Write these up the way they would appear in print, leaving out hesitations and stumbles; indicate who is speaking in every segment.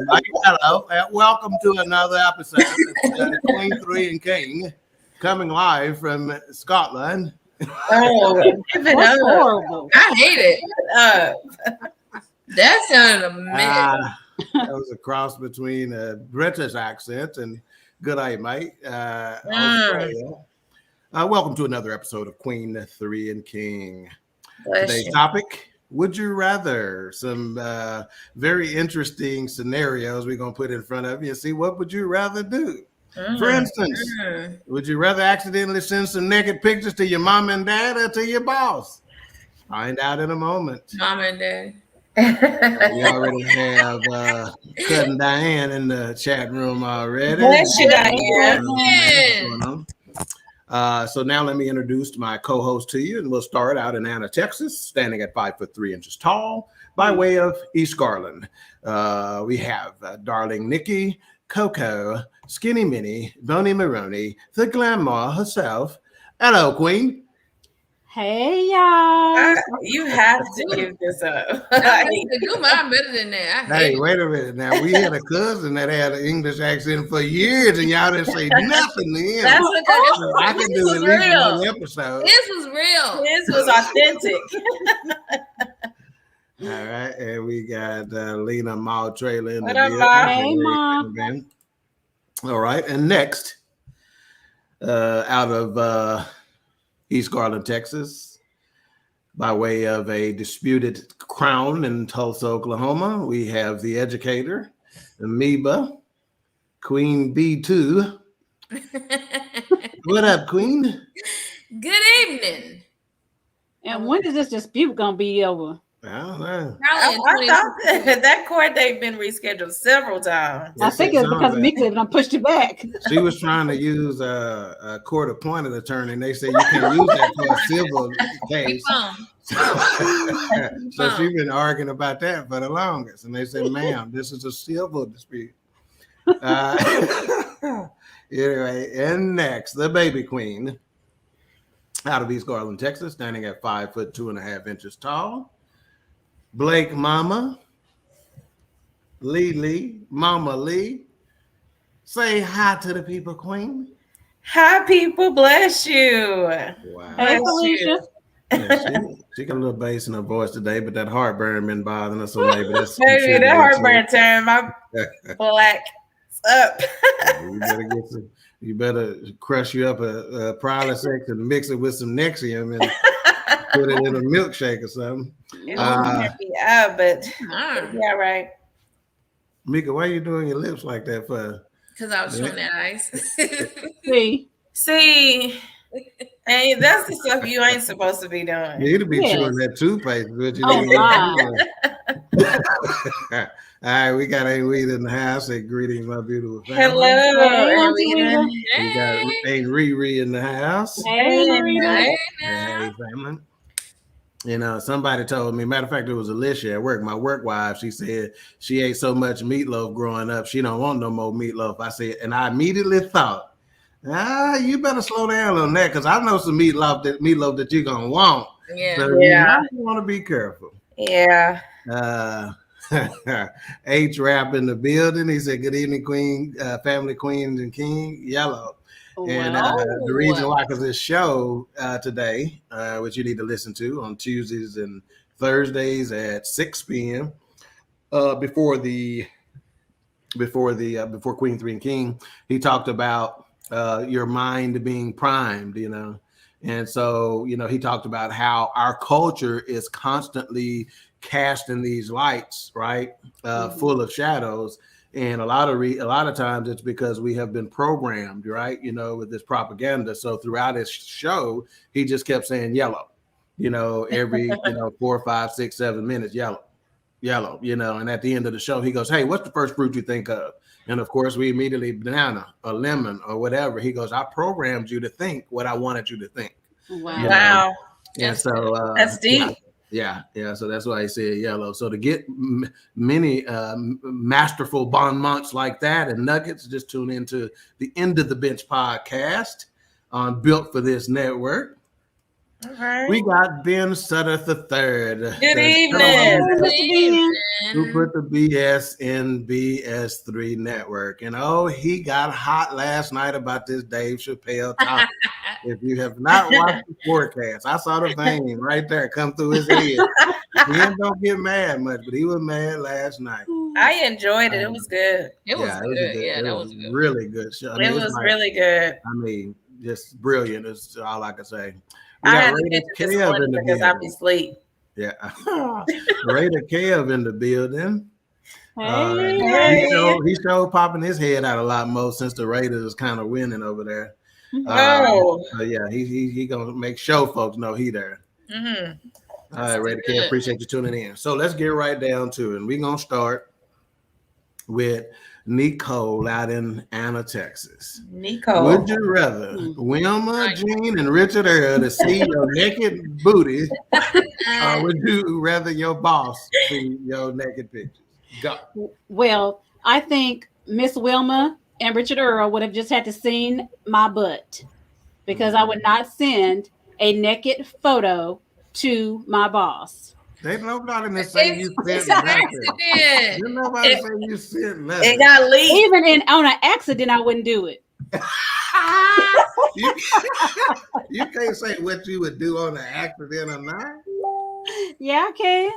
Speaker 1: Right. Hello, and welcome to another episode of Queen3 and King, coming live from Scotland.
Speaker 2: Oh, give it
Speaker 3: That's
Speaker 2: up.
Speaker 3: horrible.
Speaker 4: I hate it.
Speaker 2: Give it up.
Speaker 4: That sounded amazing.
Speaker 1: That was a cross between a British accent and good day, mate. Australia. Welcome to another episode of Queen3 and King.
Speaker 2: Bless
Speaker 1: Today's
Speaker 2: you.
Speaker 1: topic: would you rather? Some very interesting scenarios we're going to put in front of you and see what would you rather do. For instance, would you rather accidentally send some naked pictures to your mom and dad or to your boss? Find out in a moment.
Speaker 4: Mom and dad.
Speaker 1: We already have Cousin Diane in the chat room already.
Speaker 2: Bless you, Diane.
Speaker 4: Yes.
Speaker 1: What's going on? So now let me introduce my co-host to you, and we'll start out in Anna, Texas, standing at 5'3" tall, by way of East Garland. We have darling Nikki, Coco, Skinny Minnie, Boney Maroney, the Glamour herself. Hello, Queen.
Speaker 3: Hey, y'all.
Speaker 2: You have to give this up.
Speaker 4: You mine better than that. I hate
Speaker 1: Hey, wait a minute. Now, we had a cousin that had an English accent for years, and y'all didn't say nothing then.
Speaker 2: That's because
Speaker 1: I can do at least one episode.
Speaker 4: This was real.
Speaker 2: this was authentic.
Speaker 1: All right, and we got Lena Mall Trailer in the
Speaker 2: What up,
Speaker 1: building.
Speaker 2: Ma?
Speaker 3: Hey, Ma.
Speaker 1: All right, and next, out of East Garland, Texas, by way of a disputed crown in Tulsa, Oklahoma, we have the educator, Amoeba, Queen B2. What up, Queen?
Speaker 4: Good evening.
Speaker 3: And when is this dispute gonna be over?
Speaker 1: I don't know.
Speaker 4: Probably in
Speaker 2: I
Speaker 4: 20
Speaker 2: thought that court date been rescheduled several times.
Speaker 3: I think it's because Mika done pushed it back.
Speaker 1: She was trying to use a court-appointed attorney, and they said you can use that for a civil case. So she's been arguing about that for the longest, and they said, "Ma'am, this is a civil dispute." Anyway, and next, the baby queen, out of East Garland, Texas, standing at 5'2.5" tall. Blake Mama, Lee, Mama Lee. Say hi to the people, Queen.
Speaker 2: Hi, people. Bless you.
Speaker 1: Wow.
Speaker 3: Hey, Felicia.
Speaker 1: Yeah, she got a little bass in her voice today, but that heartburn been bothering us, so maybe that's
Speaker 2: Baby, that heartburn turned my black up.
Speaker 1: You better crush you up a Prilosec and mix it with some Nexium and put it in a milkshake or something.
Speaker 2: It won't be up, but yeah, right.
Speaker 1: Mika, why are you doing your lips like that for?
Speaker 4: Because I was showing that ice.
Speaker 2: See, and that's the stuff you ain't supposed to be doing.
Speaker 1: You need to be chewing that toothpaste, but you All right, we got Aunt Rita in the house. Say greetings, my beautiful family.
Speaker 2: Hello,
Speaker 1: We got Aunt Riri in the house.
Speaker 3: Hey,
Speaker 1: Hey, family. You know, somebody told me, matter of fact, it was Alicia at work, my work wife. She said she ate so much meatloaf growing up, she don't want no more meatloaf. I said, and I immediately thought, you better slow down on that, because I know some meatloaf that you're gonna want.
Speaker 4: Yeah.
Speaker 1: So you want to be careful.
Speaker 2: Yeah.
Speaker 1: H Rap in the building. He said, "Good evening, Queen, family, Queens and King." Yellow. And the reason why, because this show today, which you need to listen to on Tuesdays and Thursdays at 6 p.m. Before Queen3 and King, he talked about your mind being primed, you know. And so, you know, he talked about how our culture is constantly casting these lights, right, full of shadows. And a lot of times it's because we have been programmed, right, you know, with this propaganda. So throughout his show, he just kept saying yellow, you know, every, 4, 5, 6, 7 minutes, yellow, you know. And at the end of the show, he goes, "Hey, what's the first fruit you think of?" And of course, we immediately banana or lemon or whatever. He goes, "I programmed you to think what I wanted you to think."
Speaker 3: Wow.
Speaker 1: You know?
Speaker 2: Wow.
Speaker 1: And so
Speaker 2: That's deep.
Speaker 1: Yeah. So that's why I said yellow. So to get many masterful bon mots like that and nuggets, just tune into the End of the Bench podcast on Built for This Network.
Speaker 2: Right.
Speaker 1: We got Ben Sutter III.
Speaker 2: Good evening.
Speaker 1: Who put the BS in BS3 network. And he got hot last night about this Dave Chappelle topic. If you have not watched the forecast, I saw the vein right there come through his head. Ben don't get mad much, but he was mad last night.
Speaker 2: I enjoyed it. It was good.
Speaker 4: It was good. Yeah, that was good.
Speaker 1: Really good show. I mean,
Speaker 2: it was really good.
Speaker 1: I mean, just brilliant is all I can say.
Speaker 2: I had to get to this one because I'll be asleep.
Speaker 1: Yeah. Raider Kev in the building.
Speaker 3: Hey.
Speaker 1: He showed popping his head out a lot more since the Raiders is kind of winning over there. Yeah, he gonna make sure folks know he there.
Speaker 2: Mm-hmm.
Speaker 1: All right, Raider Kev, appreciate you tuning in. So let's get right down to it. And we're gonna start with Nicole out in Anna, Texas.
Speaker 2: Nicole,
Speaker 1: would you rather Wilma, Jean, and Richard Earl to see your naked booty, or would you rather your boss see your naked pictures? Go.
Speaker 3: Well, I think Miss Wilma and Richard Earl would have just had to seen my butt, because I would not send a naked photo to my boss.
Speaker 1: They nobody say you sent nothing. Nobody say you sent nothing.
Speaker 2: It got leaked.
Speaker 3: Even on an accident, I wouldn't do it.
Speaker 1: You can't say what you would do on an accident or not.
Speaker 3: Yeah, I can.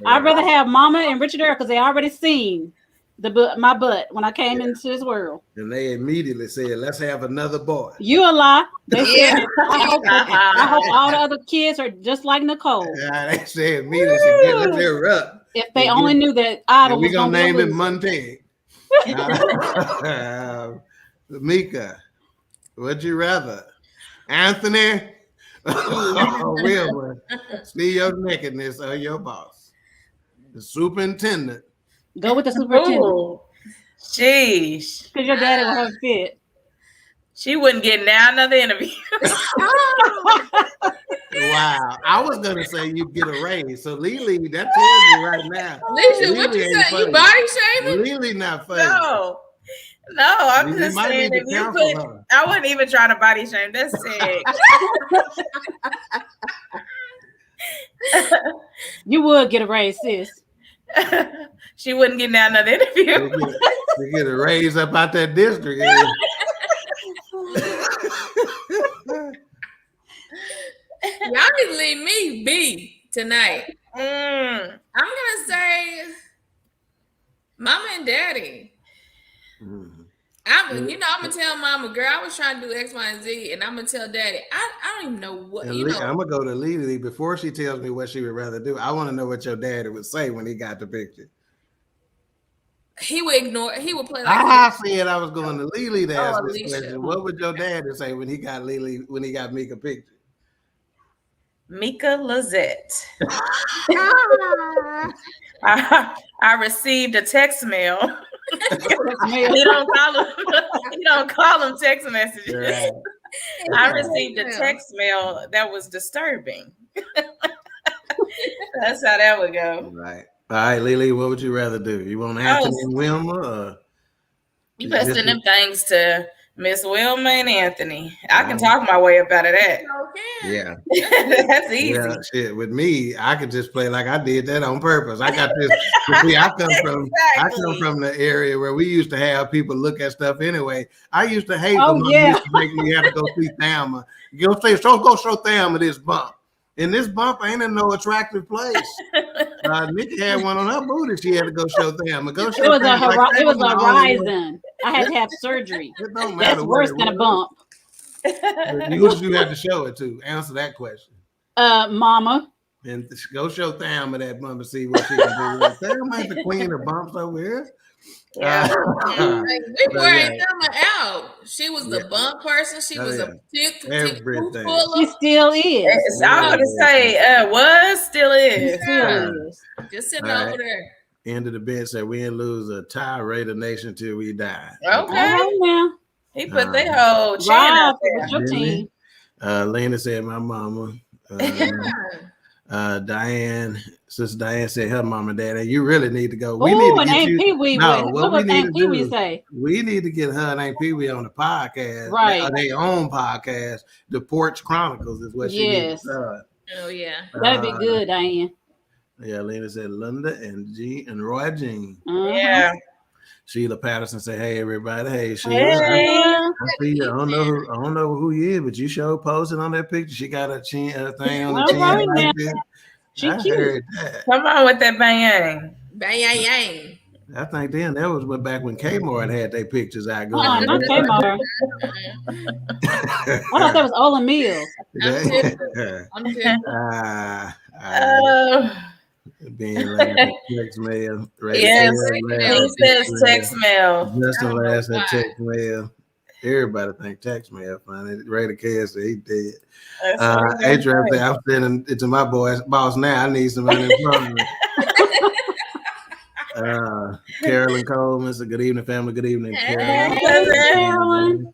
Speaker 3: I'd rather have Mama and Richard Earl because they already seen my butt when I came into this world.
Speaker 1: And they immediately said, "Let's have another boy."
Speaker 3: You a lie. They said, I hope all the other kids are just like Nicole.
Speaker 1: They said immediately, "Let's erupt."
Speaker 3: If they only knew that Idol was
Speaker 1: we're gonna name it
Speaker 3: Monte.
Speaker 1: Mika, would you rather Anthony or Wilma see your nakedness or your boss? The superintendent.
Speaker 3: Go with the superintendent.
Speaker 2: Ooh, sheesh.
Speaker 3: Because your daddy will have a fit.
Speaker 2: She wouldn't get now another interview.
Speaker 1: Wow. I was going to say you get a raise. So Lily, that tells me right now.
Speaker 4: Alicia, what you say? You body shaming?
Speaker 1: Lily not funny.
Speaker 2: No, I'm just saying if you put, I wouldn't even try to body shame. That's sick.
Speaker 3: You would get a raise, sis.
Speaker 2: She wouldn't get now another interview.
Speaker 1: You get a raise up out that district.
Speaker 4: Y'all need to leave me be tonight. I'm gonna say Mama and Daddy. I'm gonna tell Mama, girl, I was trying to do X, Y, and Z, and I'm gonna tell Daddy. I don't even know what. I'm
Speaker 1: gonna go to Lily before she tells me what she would rather do. I want to know what your daddy would say when he got the picture.
Speaker 4: He would ignore. He would play like.
Speaker 1: I said I was going to Lily to ask this
Speaker 4: Alicia.
Speaker 1: question. What would your daddy say when he got Mika picture?
Speaker 2: Mika Lizette. I received a text mail. He don't call them text messages. Right. I received a text mail that was disturbing. That's how that would go.
Speaker 1: Right. All right, Lily, what would you rather do? You want Anthony and Wilma? Or
Speaker 2: you better send them things to Miss Wilma and Anthony. I can talk my way up out of that.
Speaker 4: Okay.
Speaker 1: Yeah.
Speaker 2: That's easy.
Speaker 1: Yeah, shit. With me, I could just play like I did that on purpose. I got this. See, I come from the area where we used to have people look at stuff anyway. I used to hate when used to make me have to go see Thelma. Go show Thelma this bump. And this bump ain't in no attractive place. Nikki had one on her booty. She had to go show Thelma. It was
Speaker 3: a horizon. I had to have surgery.
Speaker 1: It don't matter.
Speaker 3: That's worse than a bump.
Speaker 1: Who did you have to show it to? Answer that question.
Speaker 3: Mama.
Speaker 1: And go show Thelma that bump and see what she can do. Thelma ain't the queen of bumps over here.
Speaker 2: Yeah.
Speaker 4: We brought Thelma out. She was the bump person. She was a
Speaker 1: everything.
Speaker 3: She still is.
Speaker 2: I would say still is.
Speaker 4: Just sitting over there.
Speaker 1: End of the bench said we didn't lose a tie Raider Nation till we die.
Speaker 2: Okay.
Speaker 3: Now.
Speaker 2: He put their whole chin out there.
Speaker 3: With your team.
Speaker 1: Lena said my mama. Diane Sister Diane said her mom and dad, you really need to go.
Speaker 3: We need to get Aunt Pee-wee. No, what
Speaker 1: we need to do,
Speaker 3: say?
Speaker 1: We need to get her and Aunt Pee-wee on the podcast,
Speaker 3: right?
Speaker 1: Their own podcast, the Porch Chronicles is what she needs.
Speaker 4: Oh yeah,
Speaker 3: that'd be good, Diane.
Speaker 1: Yeah, Lena said Linda and Roy Jean.
Speaker 2: Yeah.
Speaker 1: Sheila Patterson said, "Hey everybody, hey Sheila,
Speaker 2: hey.
Speaker 1: I see you. I don't know who you is, but you sure posted on that picture. She got a thing on the chin like this.
Speaker 3: She
Speaker 1: I
Speaker 3: cute.
Speaker 1: heard that.
Speaker 2: Come on with that bang
Speaker 4: yang.
Speaker 1: I think then that was back when Kmart had their pictures out going.
Speaker 3: Not Kmart. I thought that was Ola Mills.
Speaker 1: Being like text mail.
Speaker 2: Yes, he says text mail.
Speaker 1: Justin last said text mail. Everybody think text mail funny. Ray the K said he did. A-Trap said, I'm sending it to my boss now. I need some unemployment. Carolyn Coleman said, good evening, family. Good evening, Carolyn.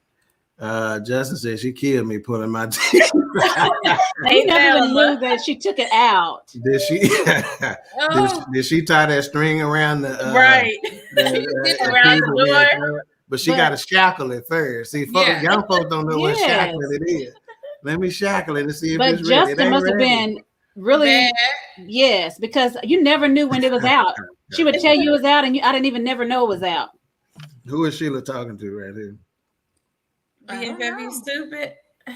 Speaker 1: Justin said she killed me pulling my teeth.
Speaker 3: He never knew that she took it out.
Speaker 1: Did she? Did she tie that string around the
Speaker 2: right around the door?
Speaker 1: But she got to shackle it first. See, young folks don't know what shackling it is. Let me shackle it and see if it's ready. But
Speaker 3: Justin must have been really bad. Yes, because you never knew when it was out. She would tell you it was out, and I didn't even never know it was out.
Speaker 1: Who is Sheila talking to right here?
Speaker 2: BFF stupid.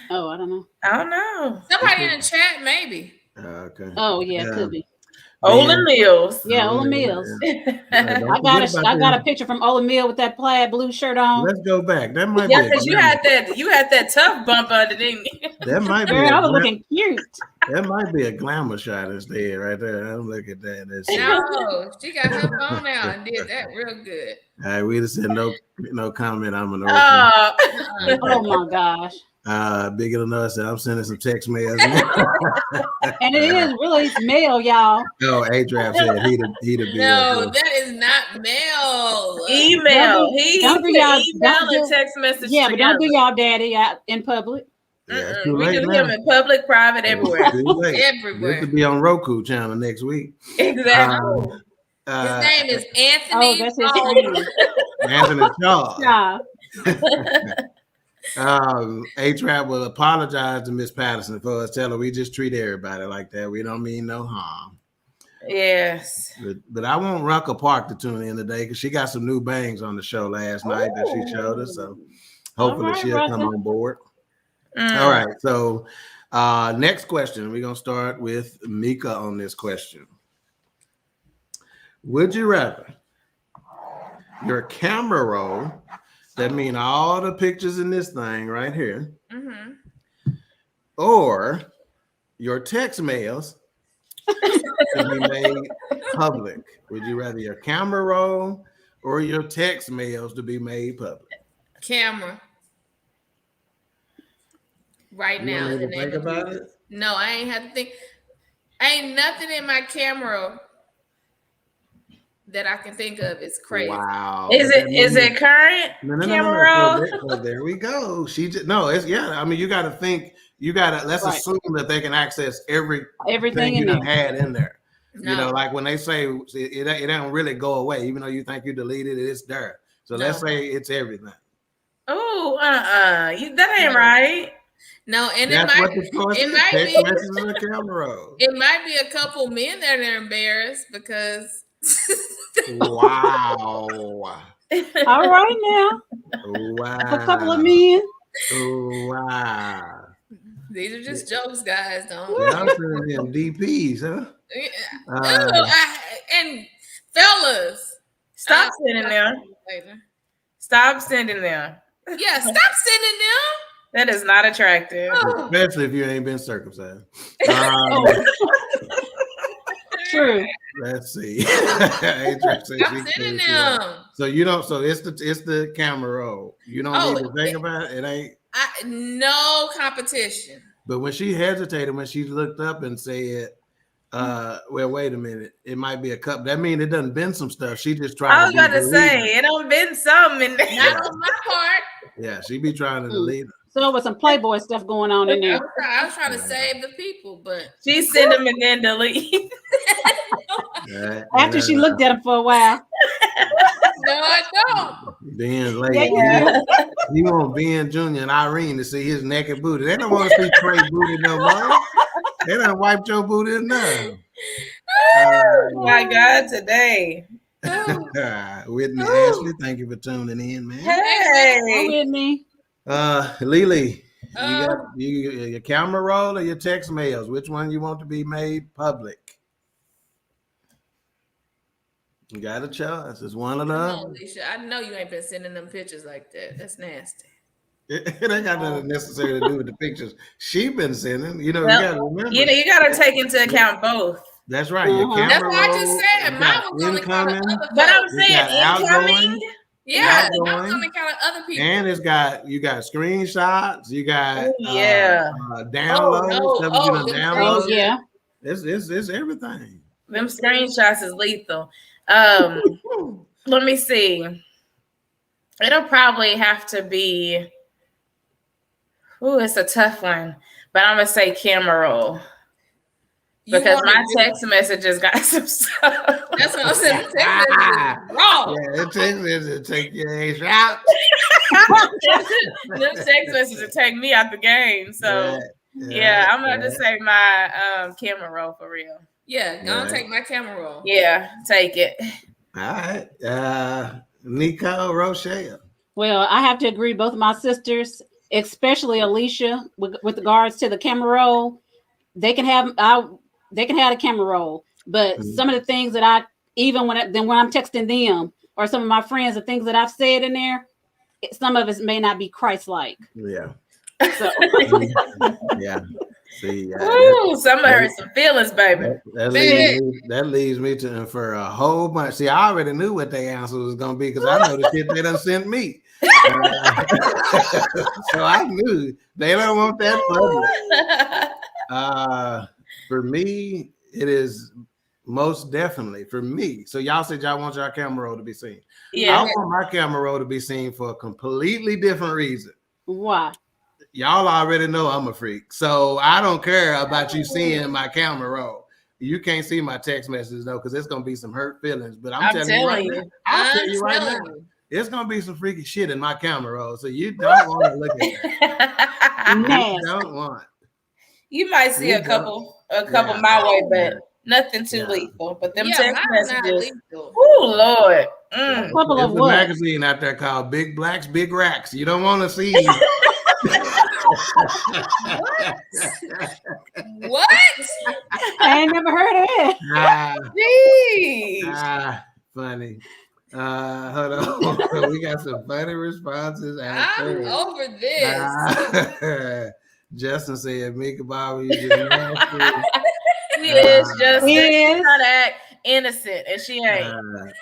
Speaker 3: Oh, I don't know.
Speaker 2: I don't know.
Speaker 4: Somebody in the chat, maybe.
Speaker 1: Okay.
Speaker 3: Oh yeah, could be.
Speaker 2: Ola Mills.
Speaker 3: Yeah, Ola Mills. I got a picture from Ola Mills with that plaid blue shirt on.
Speaker 1: Let's go back. That might be.
Speaker 2: Because you had that tough bump under, didn't you?
Speaker 1: That might be.
Speaker 3: Girl, I was looking cute.
Speaker 1: That might be a glamour shot instead, right there. I'm looking at that.
Speaker 4: No, she got her phone out and did that real good.
Speaker 1: All right, we just said no comment. I'm an
Speaker 3: oh my gosh.
Speaker 1: Bigger than us, I'm sending some text mail.
Speaker 3: And it is really mail, y'all.
Speaker 1: No, A-Trap said he'd be.
Speaker 4: No, that is not mail.
Speaker 2: Email.
Speaker 3: Don't do y'all
Speaker 2: email and text message.
Speaker 3: Yeah, but don't do y'all daddy out in public.
Speaker 1: Yeah,
Speaker 2: we do him in public, private, everywhere.
Speaker 4: Everywhere.
Speaker 1: This could be on Roku channel next week.
Speaker 2: Exactly.
Speaker 4: His name is Anthony.
Speaker 3: Oh, that's his name.
Speaker 1: Anthony Charles.
Speaker 3: Yeah.
Speaker 1: A-Trap will apologize to Miss Patterson for us. Tell her we just treat everybody like that. We don't mean no harm.
Speaker 2: Yes.
Speaker 1: But I want Rucker Park to tune in today because she got some new bangs on the show last night that she showed us. So hopefully she'll come on board. All right. So next question. We're going to start with Mika on this question. Would you rather your camera roll, that mean all the pictures in this thing right here, or your text mails to be made public? Would you rather your camera roll or your text mails to be made public?
Speaker 4: Camera. Right now.
Speaker 1: You don't think about it?
Speaker 4: No, I ain't have to think. Ain't nothing in my camera that I can think of. It's crazy.
Speaker 1: Wow.
Speaker 2: Is it current?
Speaker 1: No. So there we go. She just I mean, you got to think. Let's assume that they can access everything you had in there. No. You know, like when they say it don't really go away, even though you think you deleted it, it's there. So let's say it's everything.
Speaker 2: Oh, that ain't right.
Speaker 4: No, and
Speaker 1: it might be
Speaker 4: a couple men that are embarrassed because.
Speaker 1: Wow.
Speaker 3: All right now.
Speaker 1: Wow.
Speaker 3: A couple of men.
Speaker 1: Wow.
Speaker 4: These are just jokes, guys. Don't.
Speaker 1: I'm sending them DPs, huh?
Speaker 4: And fellas,
Speaker 2: stop sending them. Stop sending them.
Speaker 4: Yeah, stop sending them.
Speaker 2: That is not attractive.
Speaker 1: Especially if you ain't been circumcised.
Speaker 3: True.
Speaker 1: Let's see.
Speaker 4: I'm sending them.
Speaker 1: So you don't. So it's the camera roll. You don't need to think about it. It ain't.
Speaker 4: No competition.
Speaker 1: But when she hesitated, when she looked up and said, well, wait a minute, it might be a cup. That means it done been some stuff. She just tried.
Speaker 2: I was about to say it done been some in there.
Speaker 4: Not on my part.
Speaker 1: Yeah, she be trying to delete them.
Speaker 3: So it was some Playboy stuff going on in there.
Speaker 4: I was trying to save the people, but
Speaker 2: she sent them and then delete.
Speaker 3: After she looked at him for a while.
Speaker 4: No, I don't.
Speaker 1: Ben's late. You want Ben Jr. and Irene to see his naked booty. They don't want to see Trey booty no more. They done wiped your booty enough.
Speaker 2: Oh my God, today.
Speaker 1: Whitney Ashley, thank you for tuning in, man.
Speaker 2: Hey,
Speaker 3: Whitney.
Speaker 1: Lily, you got your camera roll or your text mails? Which one you want to be made public? You got a choice. It's one of them.
Speaker 4: Alicia, I know you ain't been sending them pictures like that. That's nasty.
Speaker 1: It ain't got nothing necessarily to do with the pictures she been sending. You know,
Speaker 2: well,
Speaker 1: you got to remember.
Speaker 2: You got to take into account both.
Speaker 1: That's right. Your camera
Speaker 4: That's what I
Speaker 1: roll,
Speaker 4: just said. Mine was on the count of other
Speaker 2: But I'm
Speaker 1: you
Speaker 2: saying
Speaker 1: got
Speaker 2: incoming.
Speaker 4: Yeah,
Speaker 1: outgoing,
Speaker 4: I was on the count of other people.
Speaker 1: and you got screenshots. You got
Speaker 2: downloads.
Speaker 1: Downloads.
Speaker 3: Yeah.
Speaker 1: It's everything.
Speaker 2: Them screenshots is lethal. Let me see. It'll probably have to be. Ooh, it's a tough one, but I'm gonna say camera roll because my text messages got some stuff.
Speaker 4: That's what I'm saying. Text messages raw.
Speaker 1: Yeah, text messages take your ass out.
Speaker 2: Them text messages take me out the game. So yeah, I'm gonna just say my camera roll for real.
Speaker 4: Yeah, gonna take my camera roll.
Speaker 2: Yeah, take it.
Speaker 1: All right, Nico, Rochelle.
Speaker 3: Well, I have to agree. Both of my sisters, especially Alicia, with regards to the camera roll, they can have the camera roll. But some of the things that I even when I'm texting them or some of my friends, the things that I've said in there, some of it may not be Christ-like.
Speaker 1: Yeah.
Speaker 3: So
Speaker 1: yeah. See,
Speaker 2: ooh, some of hurt some feelings, baby.
Speaker 1: That leads me to infer a whole bunch. See, I already knew what their answer was going to be because I know the shit they done sent me. So I knew they don't want that public. For me, it is most definitely for me. So y'all said y'all want your camera roll to be seen.
Speaker 2: Yeah.
Speaker 1: I want my camera roll to be seen for a completely different reason.
Speaker 3: why?
Speaker 1: Y'all already know I'm a freak, so I don't care about you seeing my camera roll. You can't see my text messages though, because it's gonna be some hurt feelings. But I'm telling you right now, I'll tell you right now, it's gonna be some freaky shit in my camera roll. So you don't want to look at that. You don't want.
Speaker 2: You might see a couple my way, but nothing too lethal. But them text messages, oh Lord.
Speaker 3: A couple
Speaker 1: There's
Speaker 3: of
Speaker 1: a
Speaker 3: what?
Speaker 1: magazine out there called Big Blacks, Big Racks. You don't want to see.
Speaker 4: What?
Speaker 3: I ain't never heard of it.
Speaker 1: Funny. Hold on. We got some funny responses.
Speaker 4: I'm over this.
Speaker 1: Justin said, Mika Bobby, you just nasty.
Speaker 2: She is just
Speaker 3: Yes.
Speaker 2: trying to act innocent, and she ain't.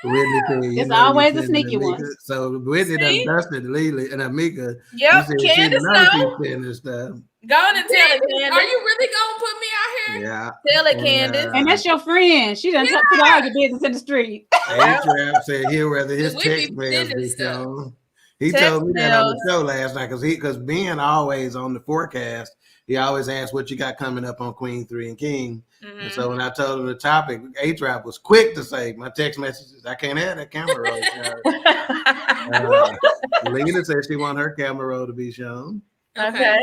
Speaker 1: Whitney,
Speaker 3: It's always a sneaky one.
Speaker 1: So Whitney done dusted Lily and Amika.
Speaker 2: Yep, Candace knows.
Speaker 1: Stuff.
Speaker 2: Go on and tell it, Candace.
Speaker 4: Are you really gonna put me out here?
Speaker 1: Yeah.
Speaker 2: Tell it, Candace.
Speaker 3: And that's your friend. She done put all your business in the street.
Speaker 1: A-Trap said he'll rather his text mails be shown. He told me that on the show last night because Ben always on the forecast. He always asks what you got coming up on Queen3 and King. Mm-hmm. And so when I told him the topic, A-Trap was quick to say, my text messages, I can't have that camera roll. Lena said she want her camera roll to be shown.
Speaker 2: Okay.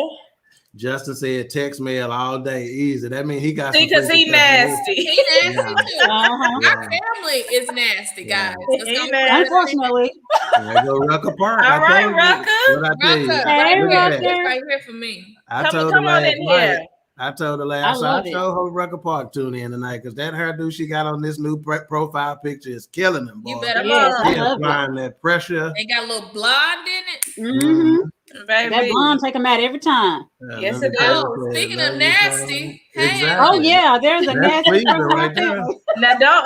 Speaker 1: Justin said text mail all day, easy. That means he got
Speaker 2: some because he nasty.
Speaker 4: He nasty too. Our family is nasty, guys.
Speaker 3: Unfortunately.
Speaker 1: There go Rucker Park.
Speaker 2: All right, Rucker.
Speaker 1: What I tell you?
Speaker 4: Hey, Rucker. Right here for me.
Speaker 1: I told her last night. I told her last night. I told her Rucker Park tune in tonight because that hairdo she got on this new profile picture is killing them, boy.
Speaker 4: You better
Speaker 1: applying that pressure.
Speaker 4: They got a little blonde in it.
Speaker 3: Mm-hmm. Baby. That blonde take them out every time.
Speaker 2: Yes, it does.
Speaker 4: Speaking of nasty,
Speaker 1: exactly.
Speaker 3: Oh yeah, there's a nasty right there.
Speaker 2: Now don't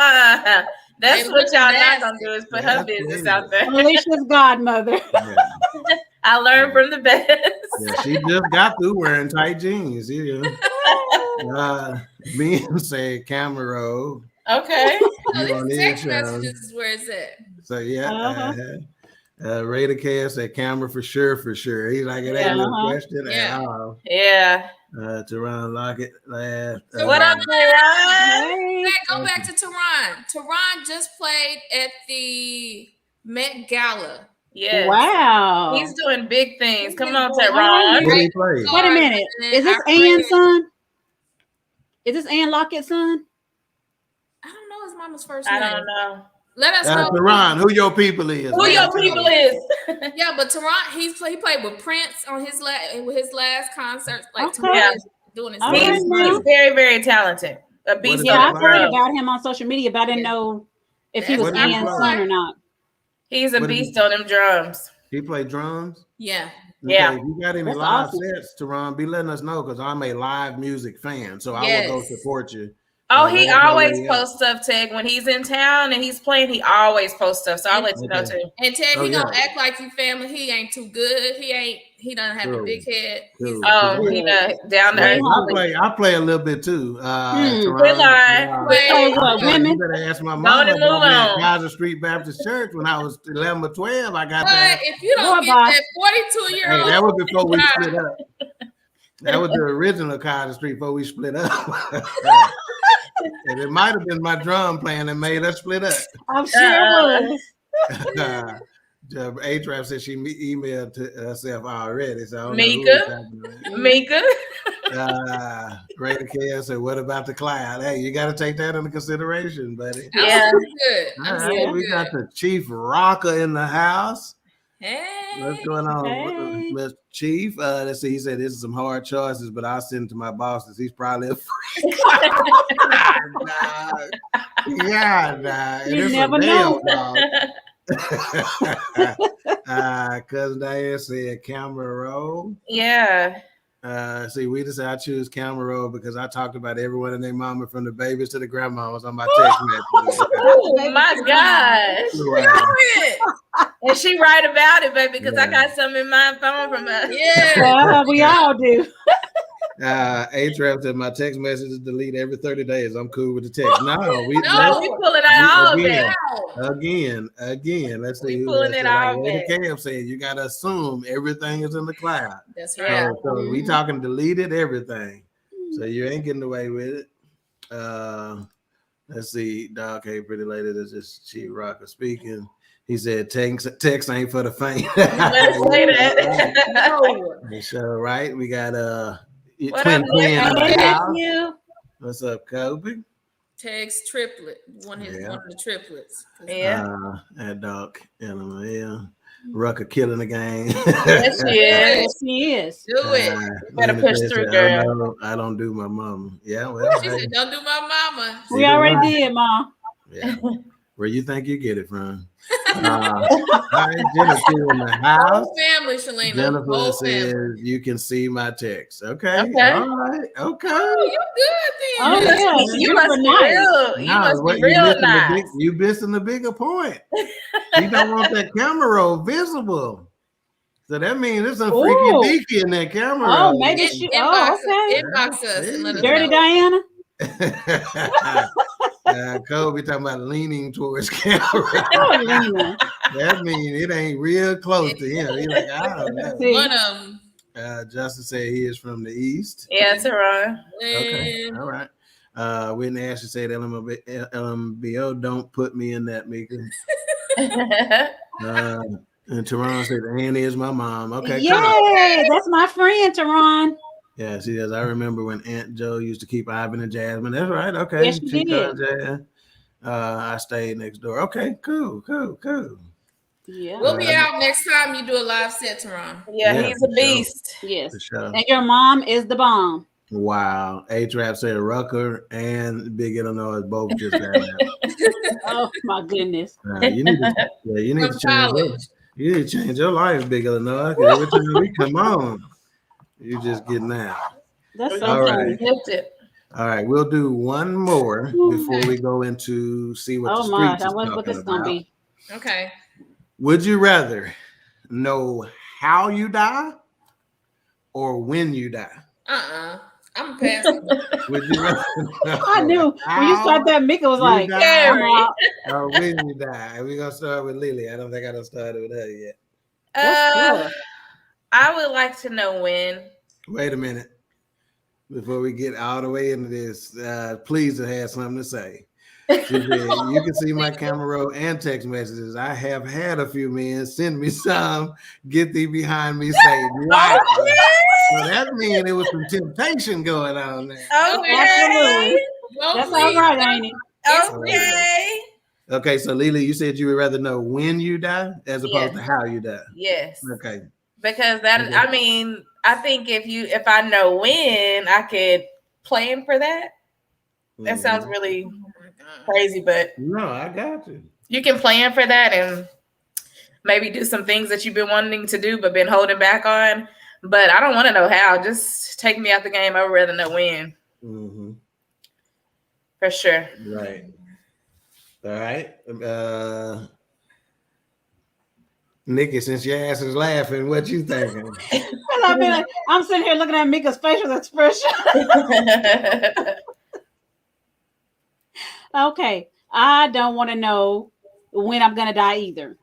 Speaker 2: that's what y'all not gonna do is put her business out there.
Speaker 3: Alicia's godmother.
Speaker 1: Yeah.
Speaker 2: I learned from the best.
Speaker 1: Yeah, she just got through wearing tight jeans. Ben said camera roll.
Speaker 2: Okay.
Speaker 4: Text messages is where it's at.
Speaker 1: So yeah. Raider K said camera for sure. He's like, it ain't no question at all.
Speaker 2: Yeah.
Speaker 1: Teron Lockett last.
Speaker 2: What up, Teron?
Speaker 4: Hey. Go back to Teron. Teron just played at the Met Gala.
Speaker 2: Yes.
Speaker 3: Wow.
Speaker 2: He's doing big things. Come on, Teron.
Speaker 1: What he play?
Speaker 3: Wait a minute. Is this Ann's son? Is this Ann Lockett's son?
Speaker 4: I don't know his mama's first name.
Speaker 2: I don't know.
Speaker 4: Let us know.
Speaker 1: Teron, who your people is?
Speaker 2: Who your people is?
Speaker 4: Yeah, but Teron, he played with Prince on his last concert. Like doing his
Speaker 2: He's very, very talented. A beast.
Speaker 3: Yeah, I've heard about him on social media, but I didn't know if he was Ann's son or not.
Speaker 2: He's a beast on them drums.
Speaker 1: He play drums?
Speaker 4: Yeah.
Speaker 1: Okay, if you got any live sets, Teron, be letting us know because I'm a live music fan, so I will go support you.
Speaker 2: Oh, he always posts stuff, Ted. When he's in town and he's playing, he always posts stuff. So I'll let you know too.
Speaker 4: And Ted, he gonna act like you family. He ain't too good. He doesn't have a big head.
Speaker 2: He down there.
Speaker 1: I play a little bit too.
Speaker 2: Good line.
Speaker 3: Women.
Speaker 1: You better ask my mom about Gaza Street Baptist Church when I was 11 or 12. I got that.
Speaker 4: If you don't get that 42-year-old,
Speaker 1: that was before we split up. That was the original Gaza Street before we split up. And it might have been my drum playing that made us split up.
Speaker 3: I'm sure it
Speaker 1: was. A-Trap said she emailed to herself already. So
Speaker 2: Mika.
Speaker 1: Greater Chaos said, what about the cloud? Hey, you got to take that into consideration, buddy.
Speaker 4: Yeah. Good.
Speaker 1: All right, we got the Chief Rocker in the house.
Speaker 4: Hey.
Speaker 1: What's going on, Mr. Chief? Let's see. He said this is some hard choices, but I'll send it to my bosses. He's probably a freak.
Speaker 3: You never know.
Speaker 1: Cousin Diane said camera roll.
Speaker 2: Yeah.
Speaker 1: See, we just said I choose camera roll because I talked about everyone and their mama from the babies to the grandmas on my text message.
Speaker 2: Oh my gosh. And she right about it, baby, because I got some in my phone from her.
Speaker 3: Yeah, we all do.
Speaker 1: A-Trap said my text messages delete every 30 days. I'm cool with the text. No, we
Speaker 2: pulling it all back.
Speaker 1: Again. Let's see.
Speaker 2: We pulling it all back.
Speaker 1: Cam said you gotta assume everything is in the cloud.
Speaker 4: That's right.
Speaker 1: So we talking deleted everything. So you ain't getting away with it. Let's see. Dog, hey, pretty lady, this is Chief Rocker speaking. He said, text ain't for the faint.
Speaker 2: You better say that.
Speaker 1: So, right, we got
Speaker 2: what up,
Speaker 1: What's up, Kobe?
Speaker 4: Text triplet, one of the triplets.
Speaker 1: That dog, Rucker killing the game.
Speaker 2: Yes,
Speaker 3: he is.
Speaker 4: Do it.
Speaker 2: Better push through, girl.
Speaker 1: I don't do my mama. Yeah, well,
Speaker 4: she said, don't do my mama.
Speaker 3: We already did, Mom.
Speaker 1: Yeah. Where you think you get it from? Hi, Jennifer in the house.
Speaker 4: Whole family, Shalina.
Speaker 1: Jennifer says you can see my text. Okay. All right. Okay.
Speaker 4: Oh, you good then.
Speaker 3: Oh, yeah.
Speaker 2: You must be real. You must be real nice.
Speaker 1: You missing the bigger point. You don't want that camera roll visible. So that means there's some freaky deaky in that camera roll.
Speaker 3: Oh, maybe she. Okay.
Speaker 4: Inbox us.
Speaker 3: Dirty Diana.
Speaker 1: Kobe talking about leaning towards camera. That means it ain't real close to him. He's like, I don't know.
Speaker 4: One of them.
Speaker 1: Justin said he is from the east.
Speaker 2: Yeah, Teron.
Speaker 1: Okay, all right. Whitney Ashley said LMBO, don't put me in that, Mika. And Teron said Annie is my mom. Okay,
Speaker 3: yay, that's my friend, Teron.
Speaker 1: Yeah, she does. I remember when Aunt Joe used to keep Ivan and Jasmine. That's right. Okay.
Speaker 3: Yes, she did.
Speaker 1: I stayed next door. Okay, cool.
Speaker 3: Yeah.
Speaker 4: We'll be out next time you do a live set, Teron.
Speaker 2: Yeah, he's a beast.
Speaker 1: Sure.
Speaker 3: Yes.
Speaker 1: Sure.
Speaker 3: And your mom is the bomb.
Speaker 1: Wow. A-Trap said Rucker and Big Illinois both just got out.
Speaker 3: Oh my goodness.
Speaker 1: You need to change. You need to change your life, Big Illinois. Because every time we come on, you just getting out.
Speaker 3: That's so
Speaker 1: all right.
Speaker 2: All
Speaker 1: right, we'll do one more before we go into see what the streets is talking
Speaker 3: this gonna be.
Speaker 4: Okay.
Speaker 1: Would you rather know how you die or when you die?
Speaker 4: I'm passing.
Speaker 1: Would you rather know
Speaker 3: I knew when you started that, Mika was like,
Speaker 1: die,
Speaker 3: I'm out.
Speaker 1: or when you die? We're gonna start with Lily. I don't think I done started with her yet.
Speaker 2: I would like to know when.
Speaker 1: Wait a minute. Before we get all the way into this, please to have something to say. She said, you can see my camera roll and text messages. I have had a few men send me some. Get thee behind me, say, wow. So that means it was some temptation going on there.
Speaker 2: Okay.
Speaker 3: That's all right, ain't it?
Speaker 2: Okay.
Speaker 1: Okay, so Lily, you said you would rather know when you die as opposed to how you die.
Speaker 2: Yes.
Speaker 1: Okay.
Speaker 2: Because I mean, I think if I know when, I could plan for that. That sounds really crazy, but
Speaker 1: no, I got you.
Speaker 2: You can plan for that and maybe do some things that you've been wanting to do but been holding back on. But I don't want to know how. Just take me out the game. I would rather know when.
Speaker 1: Mm-hmm.
Speaker 2: For sure.
Speaker 1: Right. All right. Nikki, since your ass is laughing, what you thinking?
Speaker 3: I'm sitting here looking at Mika's facial expression. Okay. I don't want to know when I'm going to die either.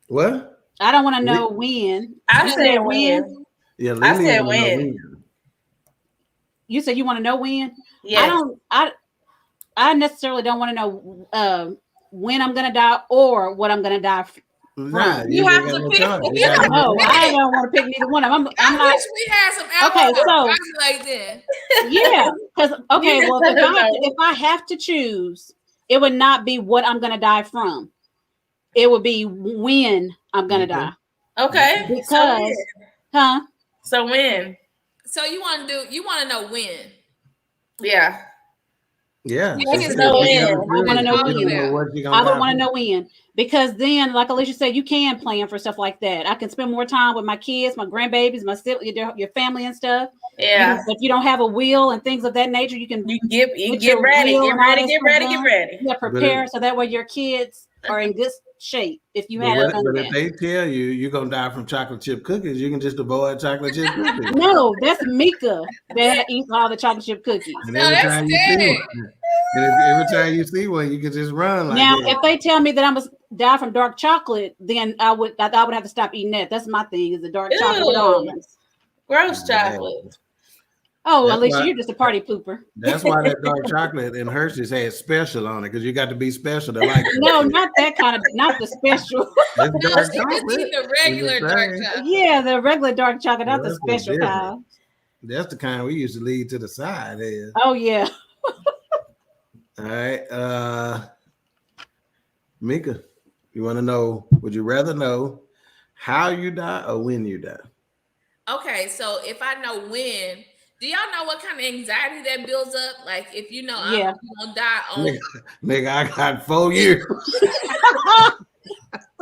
Speaker 1: What?
Speaker 3: I don't want to know when.
Speaker 2: I said when.
Speaker 1: Yeah, Lily
Speaker 2: I said when.
Speaker 3: You said you want to know when?
Speaker 2: Yeah.
Speaker 3: I necessarily don't want to know when I'm going to die or what I'm going to die from.
Speaker 1: Nah,
Speaker 2: you have to pick.
Speaker 3: No, I don't want to pick neither one of them.
Speaker 4: I wish we had some alcohol like that.
Speaker 3: Yeah, because well, if I have to choose, it would not be what I'm going to die from. It would be when I'm going to die.
Speaker 2: Okay.
Speaker 3: Because,
Speaker 2: So when?
Speaker 4: So you want to know when?
Speaker 2: Yeah.
Speaker 1: Yeah.
Speaker 2: I want to know when.
Speaker 3: I would want to know when. Because then, like Alicia said, you can plan for stuff like that. I can spend more time with my kids, my grandbabies, my siblings, your family and stuff.
Speaker 2: Yeah.
Speaker 3: If you don't have a will and things of that nature, you can
Speaker 2: get ready.
Speaker 3: Yeah, prepare so that way your kids are in good shape. If you have
Speaker 1: but if they tell you you're gonna die from chocolate chip cookies, you can just avoid chocolate chip cookies.
Speaker 3: No, that's Mika that eats all the chocolate chip cookies.
Speaker 1: And every time you see one, you can just run like
Speaker 3: now,
Speaker 1: that.
Speaker 3: if they tell me that I must die from dark chocolate, then I would have to stop eating that. That's my thing, is the dark chocolate with almonds.
Speaker 2: Gross chocolate.
Speaker 3: Oh, Alicia, you're just a party pooper.
Speaker 1: That's why that dark chocolate in Hershey's had special on it, because you got to be special to like it.
Speaker 3: No, not that kind of, not the special.
Speaker 1: Dark chocolate.
Speaker 4: The regular dark chocolate.
Speaker 3: Yeah, the regular dark chocolate, not the special kind.
Speaker 1: That's the kind we used to leave to the side.
Speaker 3: Oh, yeah.
Speaker 1: All right. Mika, you want to know, would you rather know how you die or when you die?
Speaker 4: Okay, so if I know when, do y'all know what kind of anxiety that builds up? Like, if you know I'm gonna die on
Speaker 1: nigga, I got 4 years.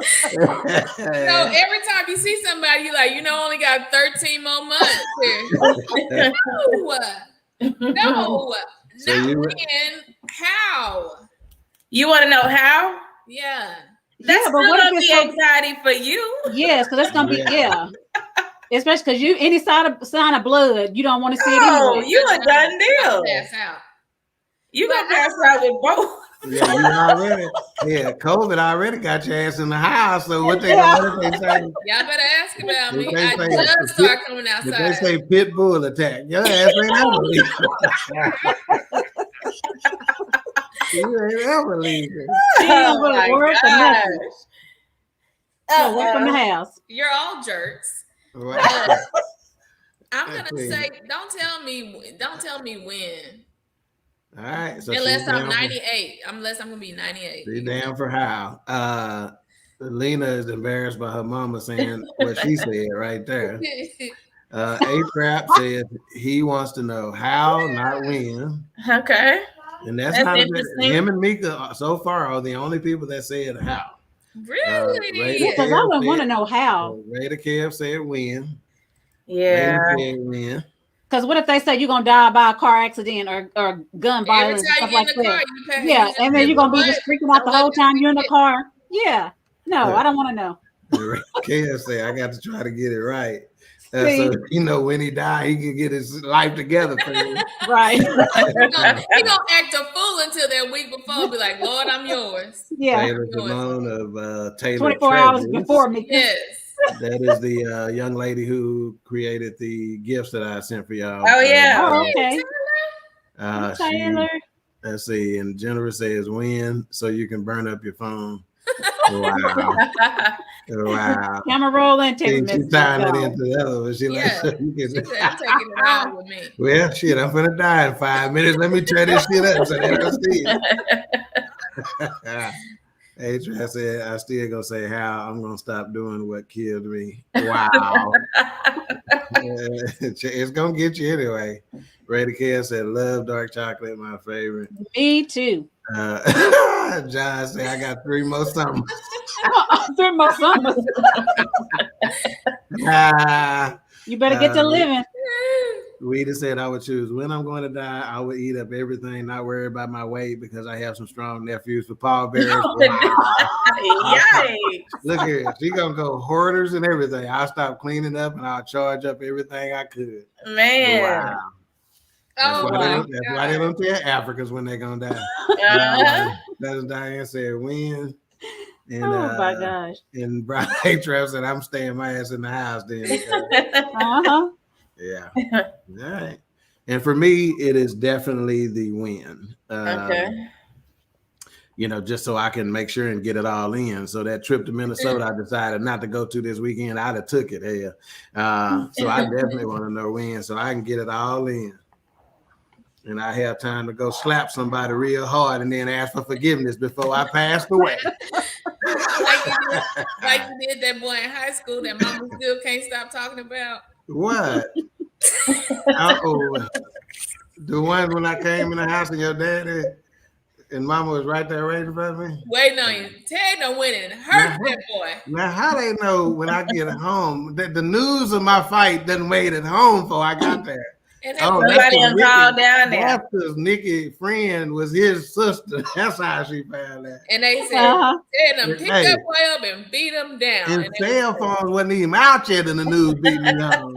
Speaker 4: So every time you see somebody, you like, only got 13 more months here. No.
Speaker 1: So
Speaker 4: when, how?
Speaker 2: You want to know how?
Speaker 4: Yeah.
Speaker 2: That's still gonna be anxiety for you.
Speaker 3: Yes, because that's gonna be especially because you any sign of blood, you don't want to see it anyway.
Speaker 2: Oh, you a done deal.
Speaker 4: Pass out.
Speaker 2: You gonna pass out with both.
Speaker 1: Yeah, you already. Yeah, COVID already got your ass in the house. So what they say?
Speaker 4: Y'all better ask about me. I just start coming outside.
Speaker 1: Did they say pit bull attack? Your ass ain't ever leaving. You ain't ever leaving.
Speaker 3: Work from the house.
Speaker 4: You're all jerks.
Speaker 1: Right.
Speaker 4: I'm gonna say, don't tell me when.
Speaker 1: All right. So
Speaker 4: unless I'm 98. Unless I'm gonna be 98.
Speaker 1: Be down for how. Lena is embarrassed by her mama saying what she said right there. A-Trap says he wants to know how, not when.
Speaker 2: Okay.
Speaker 1: And that's not him and Mika so far are the only people that said how.
Speaker 4: Really?
Speaker 3: Because I would want to know how.
Speaker 1: Raider Kev said when.
Speaker 2: Yeah.
Speaker 1: When.
Speaker 3: Because what if they say you're gonna die by a car accident or gun violence and stuff like that? And then you're gonna be just freaking out the whole time you're in the car. Yeah. No, I don't want to know.
Speaker 1: Kale said, I got to try to get it right. So when he died, he can get his life together.
Speaker 3: Right.
Speaker 4: He gonna act a fool until that week before. Be like, Lord, I'm yours.
Speaker 3: Yeah.
Speaker 1: Taylor Simone of Taylor
Speaker 3: 24
Speaker 1: Treasures.
Speaker 3: hours before me.
Speaker 4: Yes.
Speaker 1: That is the young lady who created the gifts that I sent for y'all.
Speaker 2: Oh yeah.
Speaker 3: Okay.
Speaker 1: Taylor. Let's see. And Jennifer says, "When so you can burn up your phone." Wow. Wow.
Speaker 3: Camera roll and text message.
Speaker 1: She's tying it into the other one. She
Speaker 4: said, I'm taking it all with me.
Speaker 1: Well, shit, I'm gonna die in 5 minutes. Let me turn this shit up so they don't see it. Adrian said, I still gonna say how I'm gonna stop doing what killed me. Wow. It's gonna get you anyway. Ray K said, love dark chocolate, my favorite.
Speaker 3: Me too.
Speaker 1: John said, I got 3 more summers.
Speaker 3: 3 more summers. You better get to living.
Speaker 1: Rita said, I would choose when I'm going to die. I would eat up everything, not worry about my weight because I have some strong nephews for pallbearers. Look here, she gonna go hoarders and everything. I'll stop cleaning up and I'll charge up everything I could.
Speaker 2: Man.
Speaker 1: Wow. That's why they don't tell Africans when they're gonna die. That is Diane said when. And,
Speaker 3: my gosh.
Speaker 1: And Brian Trav said, I'm staying my ass in the house then. Yeah. All right. And for me, it is definitely the win.
Speaker 2: Okay.
Speaker 1: Just so I can make sure and get it all in. So that trip to Minnesota, I decided not to go to this weekend. I'd have took it. So I definitely want to know when so I can get it all in. And I have time to go slap somebody real hard and then ask for forgiveness before I passed away.
Speaker 4: like you did that boy in high school that mama still can't stop talking about.
Speaker 1: What? The one when I came in the house and your daddy and mama was right there waiting for me?
Speaker 4: Waiting on you. Ted done went and hurt that boy.
Speaker 1: Now, how they know when I get home that the news of my fight doesn't wait at home before I got there?
Speaker 4: And
Speaker 2: somebody called down there.
Speaker 1: That's because Nikki's friend was his sister. That's how she found that.
Speaker 4: And they said, Ted picked that boy up and beat him down.
Speaker 1: And cell phones wasn't even out yet in the news beating me down.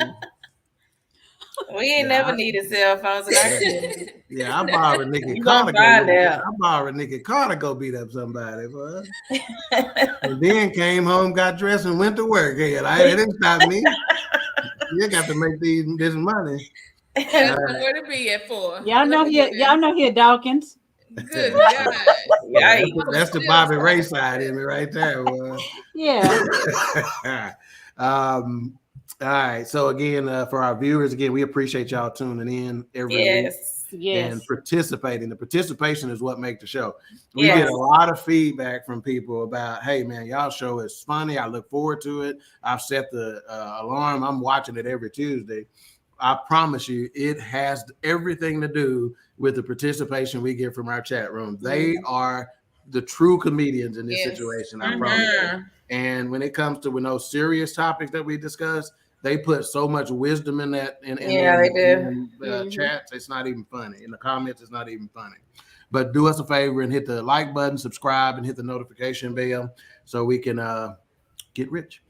Speaker 2: We ain't never needed cell phones in our kids.
Speaker 1: Yeah, I borrowed Nikki Carter. I borrowed Nikki Carter to go beat up somebody, boy. And then came home, got dressed, and went to work. It didn't stop me. You got to make this money.
Speaker 4: Where to be at for?
Speaker 3: Y'all know here, Dawkins.
Speaker 4: Good God.
Speaker 1: That's the Bobby Ray side in me right there.
Speaker 3: Yeah.
Speaker 1: All right. So again, for our viewers, we appreciate y'all tuning in every week and participating. The participation is what makes the show. We get a lot of feedback from people about, hey man, y'all show is funny. I look forward to it. I've set the alarm. I'm watching it every Tuesday. I promise you, it has everything to do with the participation we get from our chat room. They are the true comedians in this situation. I promise you. And when it comes to those serious topics that we discuss, they put so much wisdom in that. They do. Chats, it's not even funny. In the comments, it's not even funny. But do us a favor and hit the like button, subscribe, and hit the notification bell so we can get rich.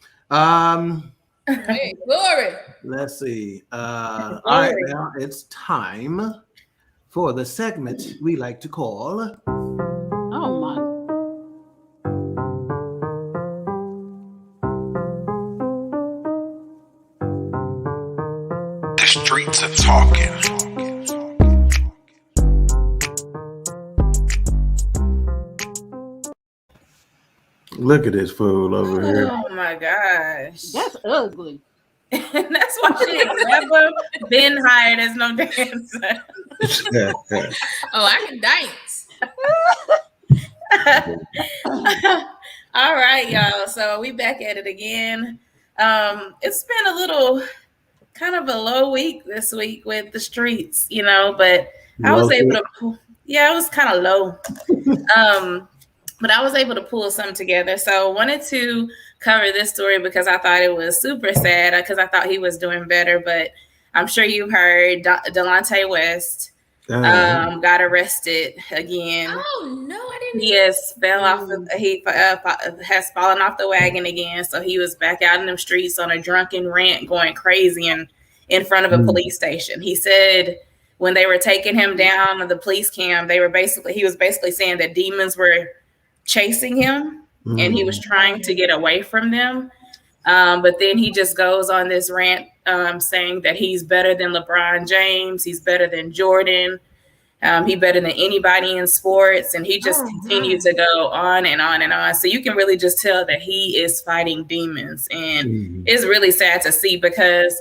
Speaker 4: Hey, glory.
Speaker 1: Let's see. All right, now it's time for the segment we like to call.
Speaker 3: Oh my.
Speaker 5: The streets are talking.
Speaker 1: Look at this fool over here.
Speaker 2: Oh my gosh.
Speaker 3: That's ugly.
Speaker 2: That's why she ain't never been hired as no dancer.
Speaker 4: I can dance.
Speaker 2: All right, y'all. So we back at it again. It's been a little kind of a low week this week with the streets, but I was able to pull, it was kind of low. But I was able to pull something together. So wanted to cover this story because I thought it was super sad because I thought he was doing better. But I'm sure you heard Delonte West got arrested again.
Speaker 4: Oh no, I didn't.
Speaker 2: Yes, fell off. He has fallen off the wagon again. So he was back out in the streets on a drunken rant, going crazy and in front of a police station. He said when they were taking him down on the police cam, he was basically saying that demons were chasing him and he was trying to get away from them. But then he just goes on this rant saying that he's better than LeBron James. He's better than Jordan. He's better than anybody in sports. And he just continued to go on and on and on. So you can really just tell that he is fighting demons. And it's really sad to see because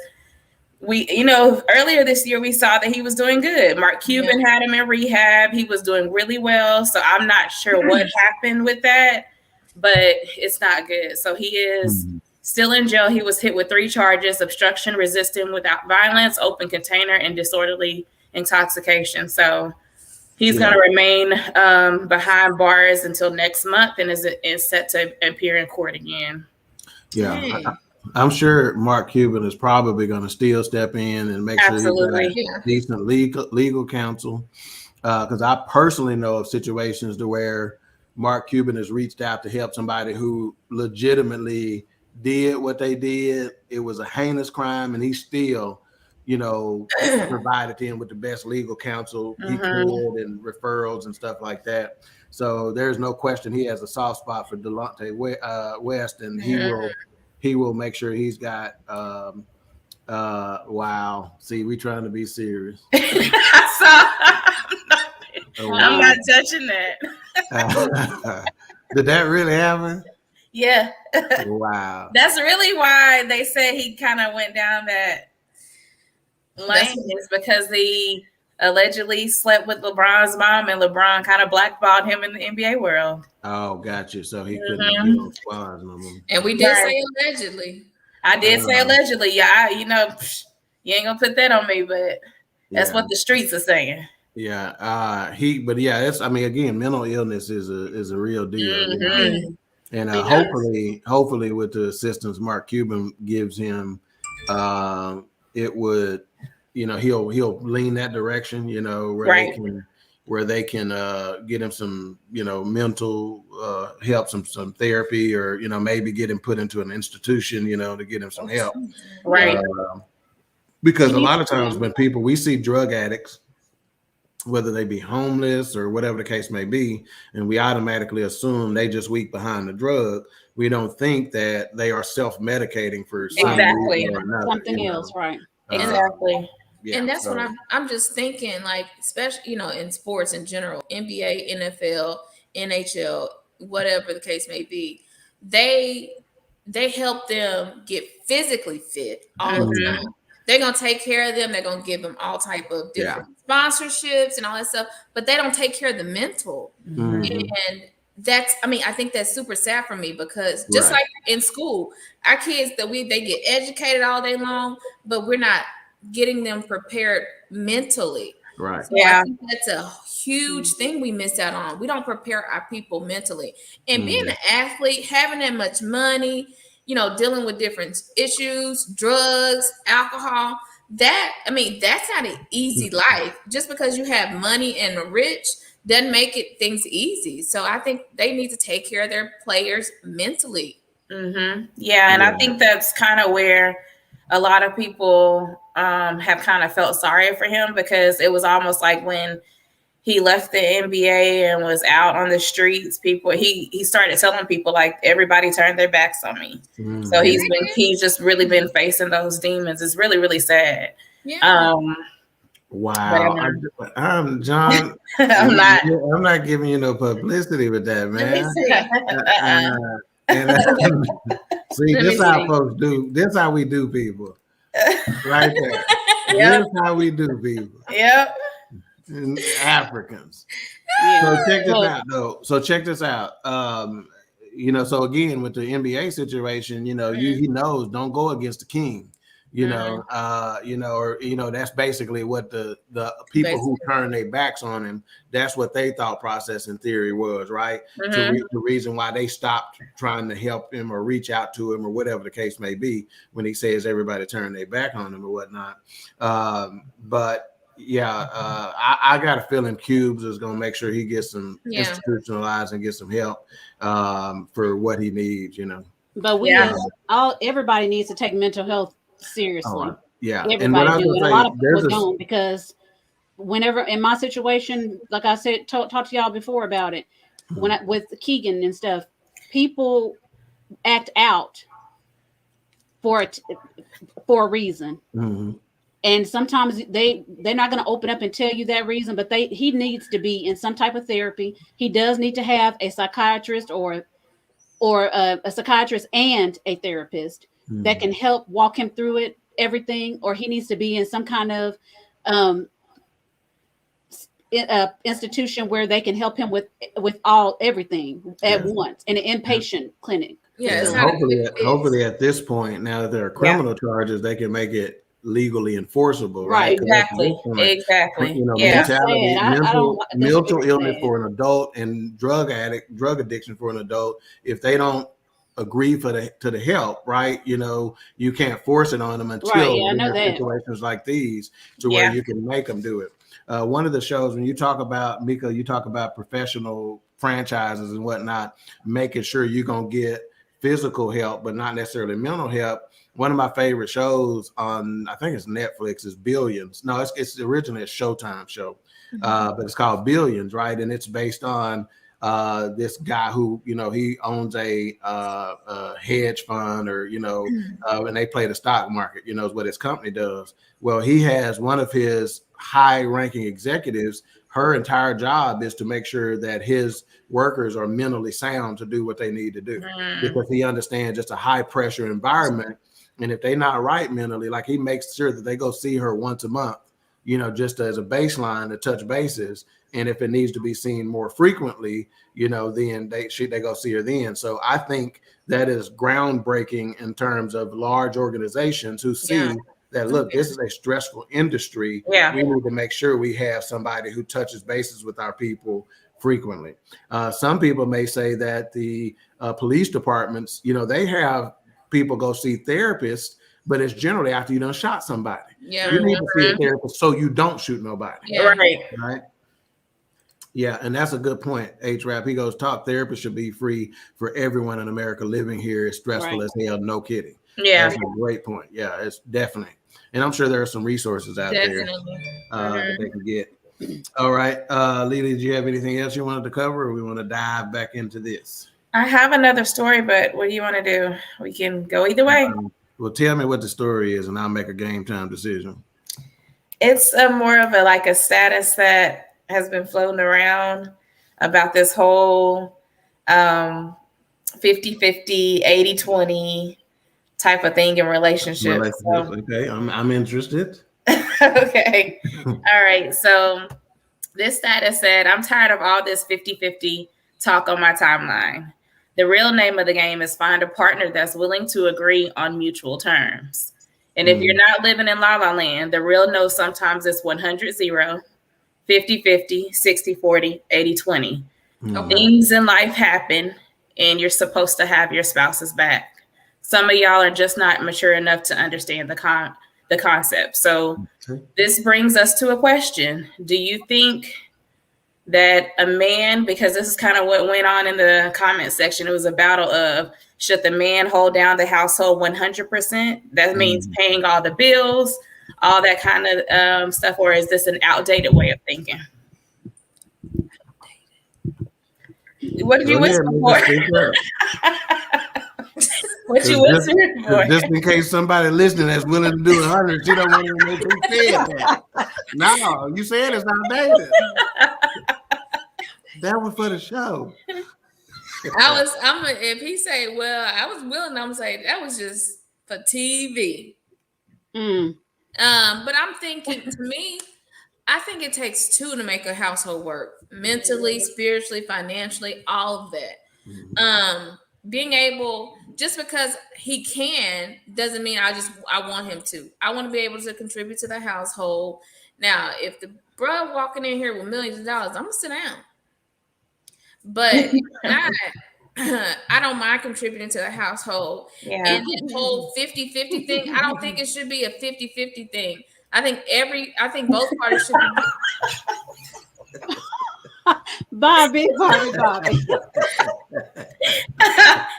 Speaker 2: earlier this year we saw that he was doing good. Mark Cuban had him in rehab. He was doing really well. So I'm not sure what happened with that, but it's not good. So he is still in jail. He was hit with 3 charges: obstruction, resisting without violence, open container, and disorderly intoxication. So he's going to remain behind bars until next month and is set to appear in court again.
Speaker 1: Yeah. I'm sure Mark Cuban is probably going to still step in and make sure he's got decent legal counsel. Because I personally know of situations to where Mark Cuban has reached out to help somebody who legitimately did what they did. It was a heinous crime, and he still, provided him with the best legal counsel he could and referrals and stuff like that. So there's no question he has a soft spot for Delonte West, and he will make sure he's got wow. See, we trying to be serious.
Speaker 2: I'm not touching that.
Speaker 1: Did that really happen?
Speaker 2: Yeah.
Speaker 1: Wow.
Speaker 2: That's really why they said he kind of went down that lane, is because he allegedly slept with LeBron's mom and LeBron kind of blackballed him in the NBA world.
Speaker 1: Oh, got you. So he couldn't get on squads no more.
Speaker 4: And we did say allegedly.
Speaker 2: I did say allegedly. Yeah, you ain't gonna put that on me, but that's what the streets are saying.
Speaker 1: Yeah. Again, mental illness is a real deal. And hopefully with the assistance Mark Cuban gives him, it would, he'll lean that direction, where they can get him some, mental help, some therapy, or, maybe get him put into an institution, to get him some help.
Speaker 2: Right.
Speaker 1: Because a lot of times when we see drug addicts, whether they be homeless or whatever the case may be, and we automatically assume they just weak behind the drug, we don't think that they are self-medicating for something
Speaker 3: else, right?
Speaker 2: Exactly.
Speaker 4: And that's what I'm just thinking, like, especially, in sports in general, NBA, NFL, NHL, whatever the case may be, they help them get physically fit all the time. They're going to take care of them. They're going to give them all type of different sponsorships and all that stuff, but they don't take care of the mental. And I think that's super sad for me, because just like in school, our kids, they get educated all day long, but we're not getting them prepared mentally.
Speaker 1: Right.
Speaker 4: So I think that's a huge thing we miss out on. We don't prepare our people mentally. And being an athlete, having that much money, dealing with different issues, drugs, alcohol, that's not an easy life. Just because you have money and are rich doesn't make things easy. So I think they need to take care of their players mentally.
Speaker 2: Yeah, and I think that's kind of where a lot of people have kind of felt sorry for him, because it was almost like when he left the NBA and was out on the streets, he started telling people, like, everybody turned their backs on me. So he's just really been facing those demons. It's really, really sad.
Speaker 1: Yeah. Wow. I'm John. I'm not giving you no publicity with that, man. See, this how folks do. This how we do people. Right there. This how we do people.
Speaker 2: Yep.
Speaker 1: Africans. So check this out. So again, with the NBA situation, he knows, don't go against the king. That's basically what the people who turn their backs on him, that's what they thought process in theory was, right? The reason why they stopped trying to help him or reach out to him or whatever the case may be, when he says everybody turned their back on him or whatnot. But I got a feeling Cubes is going to make sure he gets some institutionalized and get some help for what he needs,
Speaker 3: But everybody needs to take mental health seriously. Everybody
Speaker 1: and what I was
Speaker 3: do,
Speaker 1: gonna
Speaker 3: and
Speaker 1: say,
Speaker 3: a lot of people don't, because whenever in my situation, like I said, talked to y'all before about it, with Keegan and stuff, people act out for a reason. Mm-hmm. And sometimes they're not going to open up and tell you that reason, but he needs to be in some type of therapy. He does need to have a psychiatrist or a psychiatrist and a therapist that can help walk him through everything, or he needs to be in some kind of institution where they can help him with everything at once, in an inpatient clinic.
Speaker 1: Hopefully at this point, now that there are criminal charges, they can make it legally enforceable, right?
Speaker 2: Exactly.
Speaker 1: Mentality, mental illness for an adult and drug addiction for an adult. If they don't agree to the help, right? You can't force it on them until situations like these to where you can make them do it. One of the shows, when you talk about, Mika, you talk about professional franchises and whatnot, making sure you're going to get physical help, but not necessarily mental help. One of my favorite shows on, I think it's Netflix, is Billions. No, it's originally a Showtime show, but it's called Billions, right? And it's based on this guy who, he owns a hedge fund, or, and they play the stock market, is what his company does. Well, he has one of his high-ranking executives. Her entire job is to make sure that his workers are mentally sound to do what they need to do, because he understands just a high-pressure environment. And if they're not right mentally, like, he makes sure that they go see her once a month, just as a baseline to touch bases. And if it needs to be seen more frequently, then they go see her then. So I think that is groundbreaking in terms of large organizations who see that, look, this is a stressful industry. We need to make sure we have somebody who touches bases with our people frequently. Some people may say that the police departments, they have people go see therapists, but it's generally after you done shot somebody. You need to see a therapist so you don't shoot nobody. Right. Yeah, and that's a good point, H-Rap. He goes, talk therapy should be free for everyone in America. Living here is stressful as hell. No kidding. Yeah. That's a great point. Yeah, it's definitely. And I'm sure there are some resources out there that they can get. All right. Lily, do you have anything else you wanted to cover, or we want to dive back into this?
Speaker 2: I have another story, but what do you want to do? We can go either way.
Speaker 1: Well, tell me what the story is, and I'll make a game time decision.
Speaker 2: It's more of a status that has been floating around about this whole 50-50, 80-20 type of thing in relationships.
Speaker 1: Okay, I'm interested.
Speaker 2: Okay. All right. So this status said, I'm tired of all this 50-50 talk on my timeline. The real name of the game is find a partner that's willing to agree on mutual terms. And if you're not living in La La Land, the real no sometimes is 100-0, 50-50, 60-40, 80-20. Things in life happen, and you're supposed to have your spouse's back. Some of y'all are just not mature enough to understand the concept. So this brings us to a question. Do you think that a man, because this is kind of what went on in the comment section, it was a battle of, should the man hold down the household 100%? That means paying all the bills, all that kind of stuff, or is this an outdated way of thinking? What did you whisper for? What you whispering for?
Speaker 1: Just in case somebody listening that's willing to do 100, you don't want to make me say that. No, you said it's outdated. That was for the show.
Speaker 4: If he say, well, I was willing, I'm gonna say that was just for TV. But I'm thinking, to me, I think it takes two to make a household work. Mentally, spiritually, financially, all of that. Being able, just because he can doesn't mean I want him to. I want to be able to contribute to the household. Now, if the bro walking in here with millions of dollars, I'm gonna sit down. But I don't mind contributing to the household. And the whole 50-50 thing, I don't think it should be a 50-50 thing. I think both parties should be.
Speaker 3: Bobby.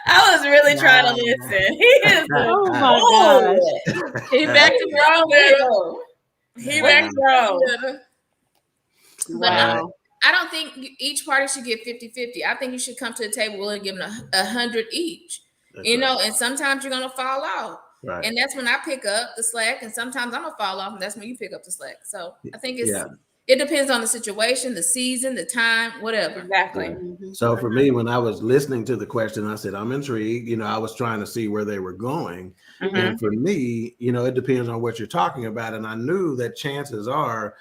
Speaker 2: I was really trying to listen. He is
Speaker 3: oh my gosh.
Speaker 4: He back to wrong, girl. He back to wrong. But
Speaker 3: Wow.
Speaker 4: I don't think each party should get 50-50. I think you should come to the table willing to give them 100 each. That's right. And sometimes you're gonna fall off. Right. And that's when I pick up the slack, and sometimes I'm gonna fall off, and that's when you pick up the slack. So I think it depends on the situation, the season, the time, whatever.
Speaker 2: Exactly.
Speaker 1: Mm-hmm. So for me, when I was listening to the question, I said, I'm intrigued. I was trying to see where they were going. Mm-hmm. And for me, it depends on what you're talking about. And I knew that chances are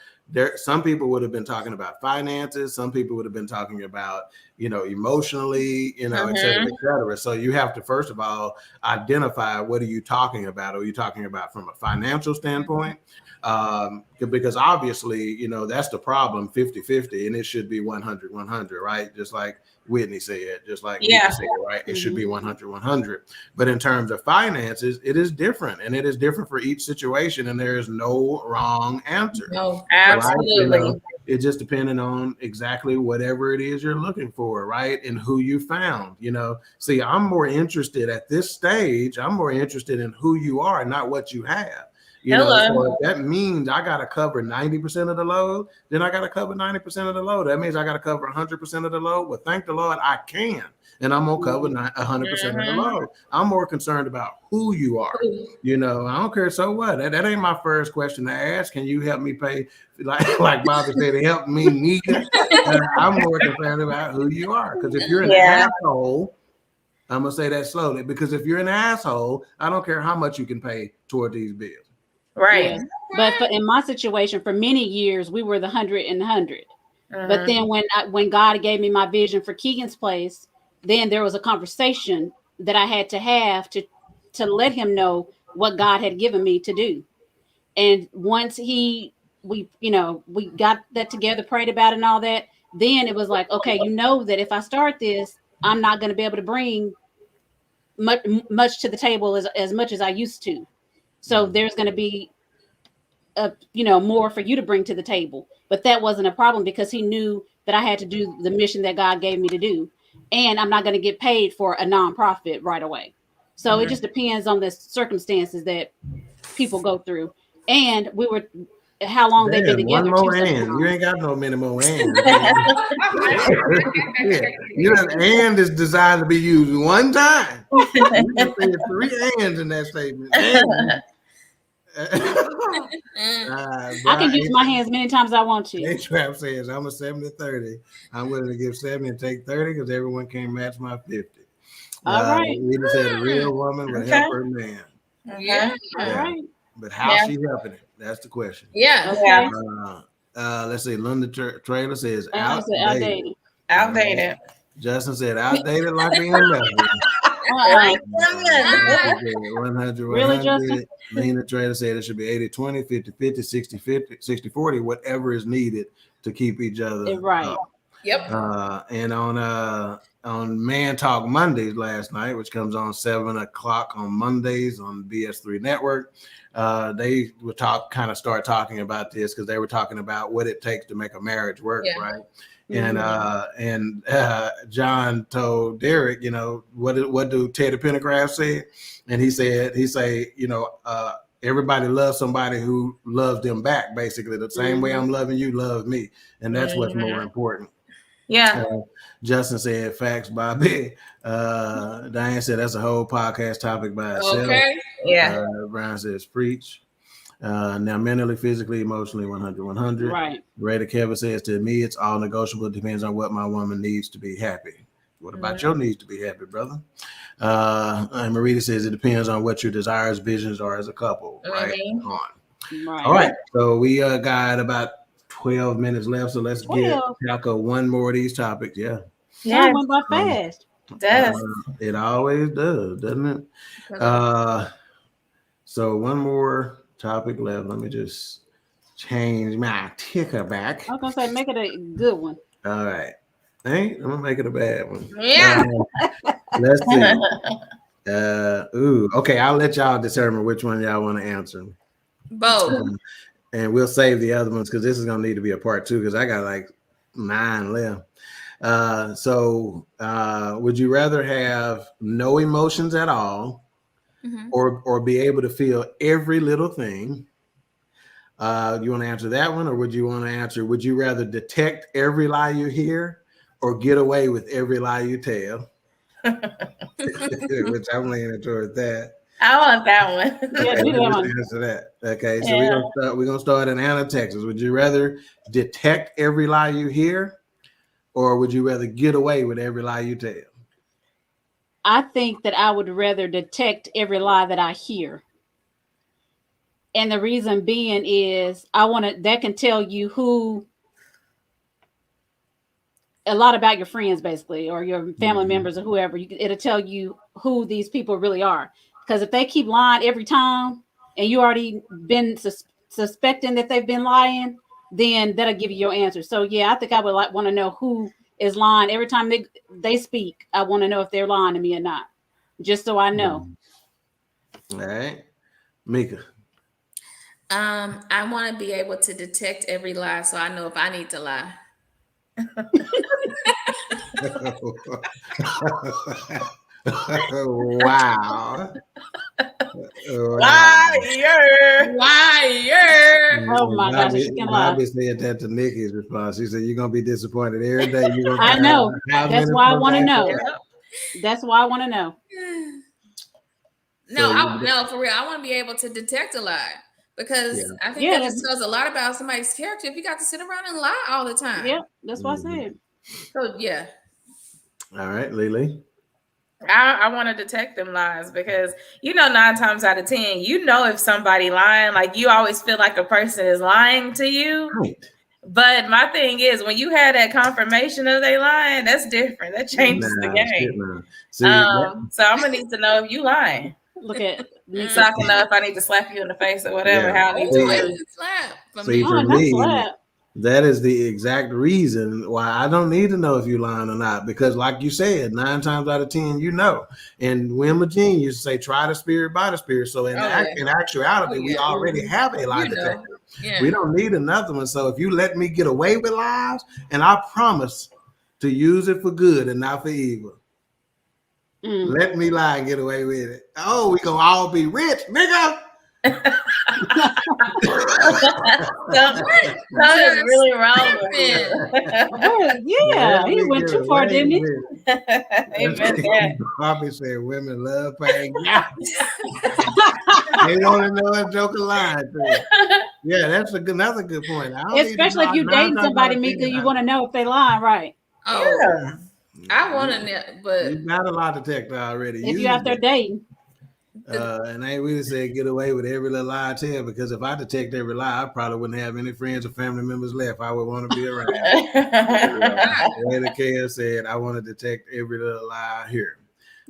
Speaker 1: some people would have been talking about finances. Some people would have been talking about, emotionally, et cetera, et cetera. So you have to, first of all, identify what are you talking about? Are you talking about from a financial standpoint? Because obviously, that's the problem, 50-50, and it should be 100-100, right? Just like Whitney said, just like Whitney said, right? It should be 100-100. But in terms of finances, it is different, and it is different for each situation, and there is no wrong answer.
Speaker 2: No, absolutely.
Speaker 1: Right? It just depending on exactly whatever it is you're looking for, right? And who you found, See, I'm more interested at this stage, I'm more interested in who you are, not what you have. So if that means I got to cover 90% of the load, then I got to cover 90% of the load. That means I got to cover 100% of the load. Well, thank the Lord, I can. And I'm going to cover 100% of the load. I'm more concerned about who you are. I don't care. So what? That ain't my first question to ask. Can you help me pay? Like Bobby said, help me neither. I'm more concerned about who you are. Because if you're an asshole, I'm going to say that slowly. Because if you're an asshole, I don't care how much you can pay toward these bills.
Speaker 2: Right.
Speaker 3: Yeah. But in my situation, for many years, we were the 100 and 100. But then when God gave me my vision for Keegan's place, then there was a conversation that I had to have to let him know what God had given me to do. And once we got that together, prayed about it and all that, then it was like, okay, that if I start this, I'm not going to be able to bring much to the table as much as I used to. So there's going to be, more for you to bring to the table. But that wasn't a problem because he knew that I had to do the mission that God gave me to do. And I'm not going to get paid for a nonprofit right away. So it just depends on the circumstances that people go through. And how long they've been together.
Speaker 1: One more and. You ain't got no many more and. And is designed to be used one time. You can say 3 ands in that statement.
Speaker 3: I can use my hands many times I want to.
Speaker 1: A-Trap says, I'm a 70-30. I'm willing to give 70 and take 30 because everyone can't match my 50.
Speaker 3: All right.
Speaker 1: We just said a real woman would help her man.
Speaker 3: Yeah. All right.
Speaker 1: But how she helping it? That's the question.
Speaker 4: Yeah.
Speaker 3: Okay.
Speaker 1: Let's see. Linda Trailer says
Speaker 3: outdated.
Speaker 2: Outdated.
Speaker 1: Justin said outdated like being left. 100.
Speaker 3: Really, Justin?
Speaker 1: Lena Trader said it should be 80-20, 50-50, 60-50, 60-40, whatever is needed to keep each other
Speaker 3: right.
Speaker 1: up.
Speaker 4: Yep.
Speaker 1: And on Man Talk Mondays last night, which comes on 7:00 on Mondays on BS3 Network, they would start talking about this because they were talking about what it takes to make a marriage work, right? And John told Derek, what do Teddy Pendergrass say? And he say, everybody loves somebody who loves them back, basically. The same way I'm loving you, love me. And that's what's more important.
Speaker 2: Yeah.
Speaker 1: Justin said, facts, Bobby. Diane said, that's a whole podcast topic by itself.
Speaker 4: Okay.
Speaker 2: Yeah.
Speaker 1: Brian says, preach. Now, mentally, physically, emotionally, 100-100.
Speaker 3: Right.
Speaker 1: Raider Kevin says, to me, it's all negotiable. It depends on what my woman needs to be happy. What about your needs to be happy, brother? And Marita says, it depends on what your desires, visions are as a couple. Right on. All right. So we got about 12 minutes left. So let's tackle one more of these topics. Yeah.
Speaker 3: Yeah. Went by fast.
Speaker 2: It does.
Speaker 1: It always does, doesn't it? So one more topic left. Let me just change my ticker back.
Speaker 3: I was gonna say make it a good one.
Speaker 1: All right. I'm gonna make it a bad one.
Speaker 4: Yeah.
Speaker 1: Let's see. Okay, I'll let y'all determine which one y'all want to answer.
Speaker 4: Both.
Speaker 1: and we'll save the other ones because this is gonna need to be a part 2 because I got like 9 left. Would you rather have no emotions at all, or be able to feel every little thing? You want to answer that one, or would you want to answer, would you rather detect every lie you hear or get away with every lie you tell? Which I'm leaning toward that.
Speaker 2: I want that one.
Speaker 1: Okay, let's answer that. Okay, so we're gonna start in Anna, Texas. Would you rather detect every lie you hear, or would you rather get away with every lie you tell?
Speaker 3: I think that I would rather detect every lie that I hear. And the reason being is that can tell you a lot about your friends, basically, or your family members or whoever. It'll tell you who these people really are. Because if they keep lying every time and you already been suspecting that they've been lying, then that'll give you your answer. So yeah, I think I would want to know who is lying every time they speak. I want to know if they're lying to me or not, just so I know.
Speaker 1: All right, Mika.
Speaker 4: I want to be able to detect every lie, so I know if I need to lie.
Speaker 1: Wow.
Speaker 4: Liar.
Speaker 3: Oh my gosh, she can lie.
Speaker 1: Bobby said that to Nikki's response. She said, "You're gonna be disappointed every day."
Speaker 3: I know. That's why I want to know. That's why I want to know.
Speaker 4: No, for real. I want to be able to detect a lie because I think that just tells a lot about somebody's character if you got to sit around and lie all the time.
Speaker 3: Yeah, that's what I said.
Speaker 4: So yeah.
Speaker 1: All right, Lily.
Speaker 2: I want to detect them lies because 9 times out of 10, if somebody lying, like you always feel like a person is lying to you.
Speaker 1: Right.
Speaker 2: But my thing is, when you had that confirmation of they lying, that's different. That changes the game. So I'm gonna need to know if you lying.
Speaker 3: Look at me.
Speaker 2: So I can know if I need to slap you in the face or whatever. How I need to
Speaker 1: slap. See, for me, that is the exact reason why I don't need to know if you're lying or not. Because like you said, 9 times out of 10, And Wilma Jean used to say, try the spirit by the spirit. So in actuality, we already have a lie detector. Yeah. We don't need another one. So if you let me get away with lies, and I promise to use it for good and not for evil. Let me lie and get away with it. Oh, we gonna all be rich, nigga.
Speaker 2: Something's really wrong with him.
Speaker 3: Yeah, he went too far, didn't he?
Speaker 2: He meant that.
Speaker 1: Bobby said women love paying. They want to know a joke lie. Yeah, that's another good point.
Speaker 3: Especially if you dating somebody, Mika, you want to know if they lying, right?
Speaker 4: Oh, yeah. I want to know, but
Speaker 1: you've got a lie detector already.
Speaker 3: If you're out there dating.
Speaker 1: And I ain't really say get away with every little lie I tell, because if I detect every lie, I probably wouldn't have any friends or family members left I would want to be around. Lady Kaya said, I want to detect every little lie I hear.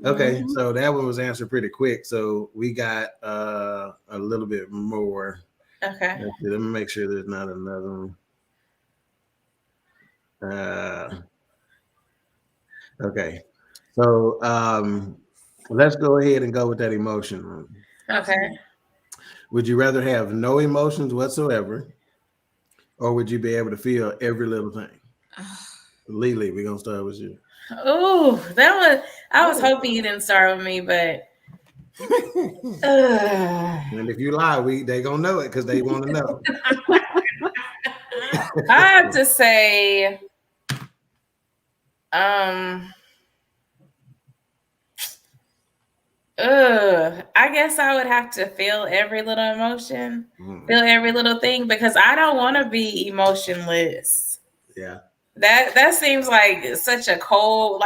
Speaker 1: Okay, so that one was answered pretty quick. So we got a little bit more.
Speaker 2: Okay.
Speaker 1: Let me make sure there's not another one. Okay, so let's go ahead and go with that emotion.
Speaker 2: Okay.
Speaker 1: Would you rather have no emotions whatsoever, or would you be able to feel every little thing? Lily, we're gonna start with you.
Speaker 2: Oh, I was hoping you didn't start with me, but
Speaker 1: and if you lie, they gonna know it because they want to know.
Speaker 2: I have to say, I guess I would have to feel every little emotion, feel every little thing, because I don't want to be emotionless.
Speaker 1: Yeah.
Speaker 2: That seems like such a cold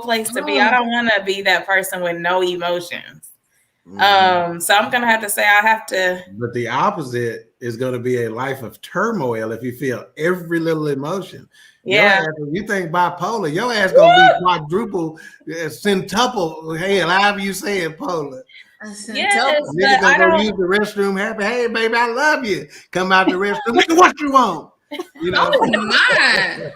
Speaker 2: place to be. I don't want to be that person with no emotions. So I'm gonna have to say I have to.
Speaker 1: But the opposite is going to be a life of turmoil if you feel every little emotion.
Speaker 2: Yeah.
Speaker 1: You think bipolar, your ass gonna be quadruple, centuple. Hey, however you say it, polar.
Speaker 2: Yes,
Speaker 1: nigga gonna go use the restroom happy. Hey, baby, I love you. Come out the restroom. Nigga, what you want? You know.
Speaker 4: Oh my.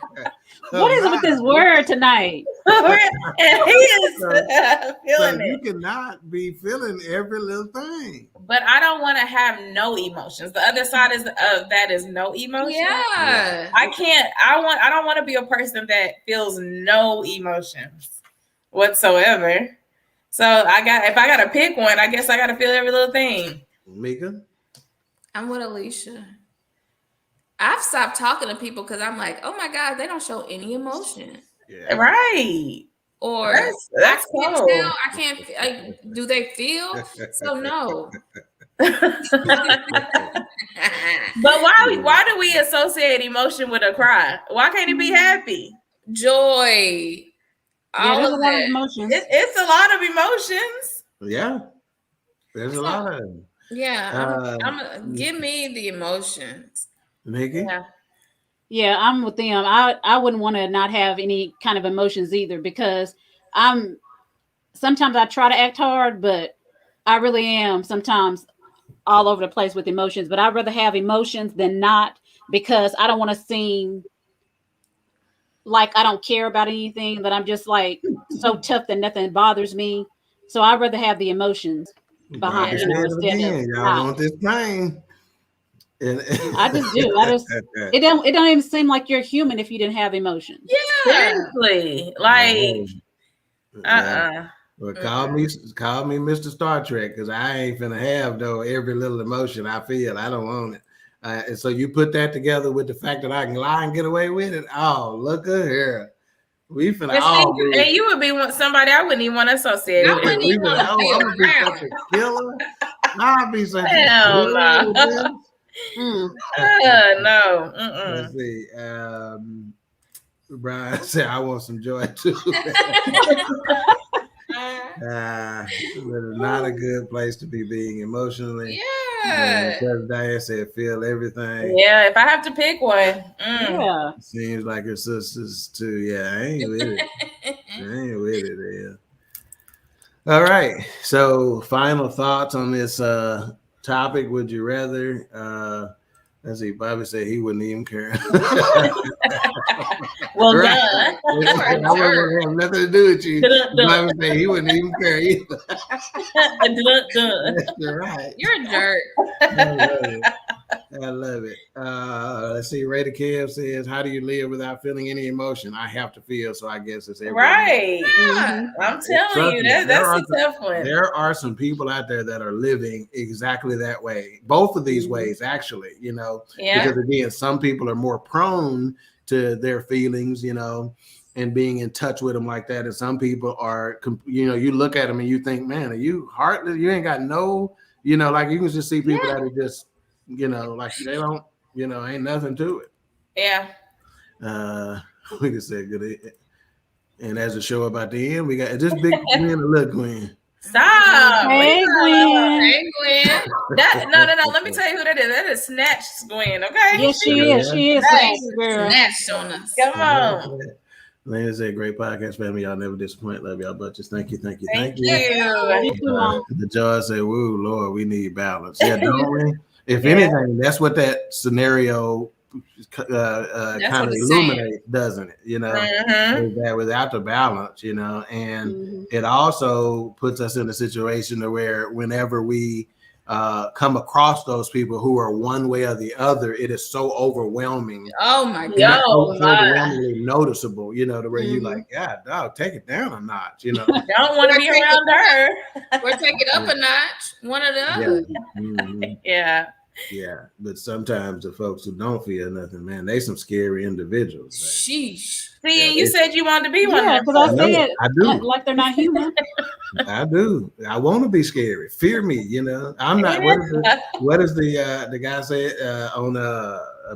Speaker 3: What is it with this word tonight?
Speaker 2: And he is feeling
Speaker 1: You
Speaker 2: it.
Speaker 1: cannot be feeling every little thing.
Speaker 2: But I don't want to have no emotions. The other side of that is no emotion.
Speaker 4: Yeah.
Speaker 2: I can't. I don't want to be a person that feels no emotions whatsoever. So if I gotta pick one, I guess I gotta feel every little thing.
Speaker 1: Mika?
Speaker 4: I'm with Alicia. I've stopped talking to people because I'm like, oh my God, they don't show any emotion.
Speaker 1: Yeah.
Speaker 2: Right.
Speaker 4: Or
Speaker 2: that's
Speaker 4: I can't
Speaker 2: cool.
Speaker 4: tell. I can't. Do they feel? So no.
Speaker 2: But why do we associate emotion with a cry? Why can't it be happy?
Speaker 4: Joy.
Speaker 3: Yeah, there's a lot of emotions.
Speaker 2: It's a lot of emotions.
Speaker 1: Yeah. There's a lot of them.
Speaker 4: Yeah. Give me the emotions.
Speaker 1: Nikki?
Speaker 3: Yeah, I'm with them. I wouldn't want to not have any kind of emotions either, because sometimes I try to act hard, but I really am sometimes all over the place with emotions. But I'd rather have emotions than not, because I don't want to seem like I don't care about anything, that I'm just like so tough that nothing bothers me. So I'd rather have the emotions behind,
Speaker 1: y'all want this pain.
Speaker 3: I just do. It don't even seem like you're human if you didn't have emotions.
Speaker 2: Yeah, seriously. Like,
Speaker 1: Well, call me Mr. Star Trek, because I ain't finna have every little emotion I feel. I don't want it. And so you put that together with the fact that I can lie and get away with it. Oh, look at here. We finna all be.
Speaker 2: And you would be somebody I wouldn't even want to associate with.
Speaker 4: I wouldn't even want to be around.
Speaker 1: Such a killer. I'll be such
Speaker 2: Hell
Speaker 1: a killer.
Speaker 2: No.
Speaker 1: Let's see. Brian said, I want some joy too. But it's not a good place to be being emotionally.
Speaker 4: Yeah.
Speaker 1: Because Diane said, feel everything.
Speaker 2: Yeah, if I have to pick one.
Speaker 3: Yeah.
Speaker 1: Seems like her sisters too. Yeah, I ain't with it. Yeah. All right. So final thoughts on this topic. Would you rather? Let's see, Bobby said he wouldn't even care.
Speaker 2: Well,
Speaker 1: right. I wouldn't have nothing to do with you. Bobby said he wouldn't even care either. You're right.
Speaker 4: You're a jerk.
Speaker 1: I love it. Let's see. Ray the Kev says, how do you live without feeling any emotion? I have to feel, so I guess it's everything.
Speaker 2: Right. Yeah. I'm telling you, that's a tough one.
Speaker 1: There are some people out there that are living exactly that way. Both of these ways, actually, because again, some people are more prone to their feelings, and being in touch with them like that. And some people are, you look at them and you think, man, are you heartless? You ain't got no, like you can just see people that are just, like they don't, ain't nothing to it.
Speaker 2: Yeah.
Speaker 1: We can say good. And as a show about the end, we got this big Gwen and little Gwen.
Speaker 2: Stop.
Speaker 3: Hey, Gwen.
Speaker 4: Hey, Gwen.
Speaker 2: No. Let me tell you who that is. That is Snatched Gwen, okay?
Speaker 3: Yes, she is. She is.
Speaker 4: Snatched on us.
Speaker 2: Come on.
Speaker 1: Lana said, great podcast, family. Y'all never disappoint. Love y'all bunches. Thank you.
Speaker 2: Thank you.
Speaker 1: The Joy said, woo, Lord, we need balance. Yeah, don't we? If anything, that's what that scenario kind of illuminates, doesn't it? That without the balance, and it also puts us in a situation where whenever we come across those people who are one way or the other, it is so overwhelming.
Speaker 4: Oh my God.
Speaker 1: So overwhelmingly noticeable, to where you like, God, dog, take it down a notch,
Speaker 2: Don't want to be around her.
Speaker 4: Or take it up a notch, one or the other.
Speaker 1: Yeah, but sometimes the folks who don't feel nothing, man, they some scary individuals.
Speaker 4: Sheesh.
Speaker 2: See, you said you wanted to be one.
Speaker 3: Yeah, because I said
Speaker 1: I do.
Speaker 3: Like they're not human.
Speaker 1: I do. I want to be scary. Fear me, I'm not. What is the guy said on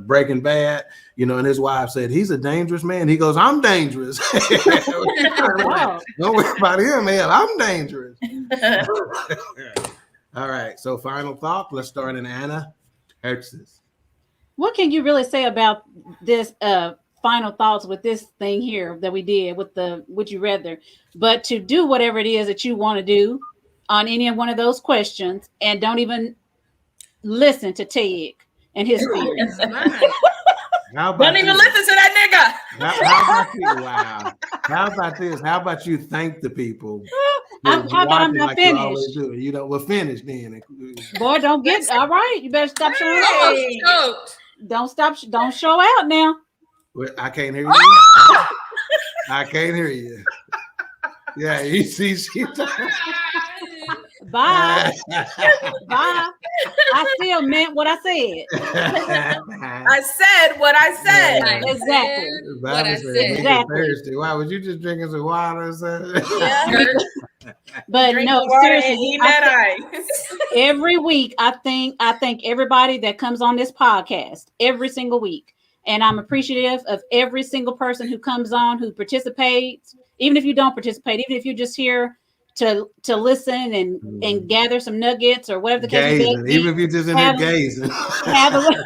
Speaker 1: Breaking Bad? And his wife said he's a dangerous man. He goes, I'm dangerous. Don't worry about him, man. I'm dangerous. All right. So final thought. Let's start in Anna, Texas.
Speaker 3: What can you really say about this final thoughts with this thing here that we did with the would you rather? But to do whatever it is that you want to do on any one of those questions, and don't even listen to Tig and his fears.
Speaker 2: Don't even listen to that
Speaker 1: nigga. How about you? Wow. How about this? How about you thank the people?
Speaker 3: How about I'm not finished?
Speaker 1: You know, we're finished then.
Speaker 3: Boy, don't get all right. You better stop showing out. Don't show out now.
Speaker 1: I can't hear you. I can't hear you. Yeah, you see,
Speaker 3: Bye. Bye. I still meant what I said.
Speaker 2: I said what I said.
Speaker 3: Yeah. Exactly.
Speaker 4: What I said.
Speaker 3: Exactly.
Speaker 1: Thirsty. Why was you just drinking some water or something?
Speaker 2: Yeah.
Speaker 3: But
Speaker 2: Drink
Speaker 3: no, seriously, every week I thank everybody that comes on this podcast every single week. And I'm appreciative of every single person who comes on, who participates, even if you don't participate, even if you're just here to listen and gather some nuggets or whatever the case may be.
Speaker 1: Even if you're just in here gazing.
Speaker 3: Have a little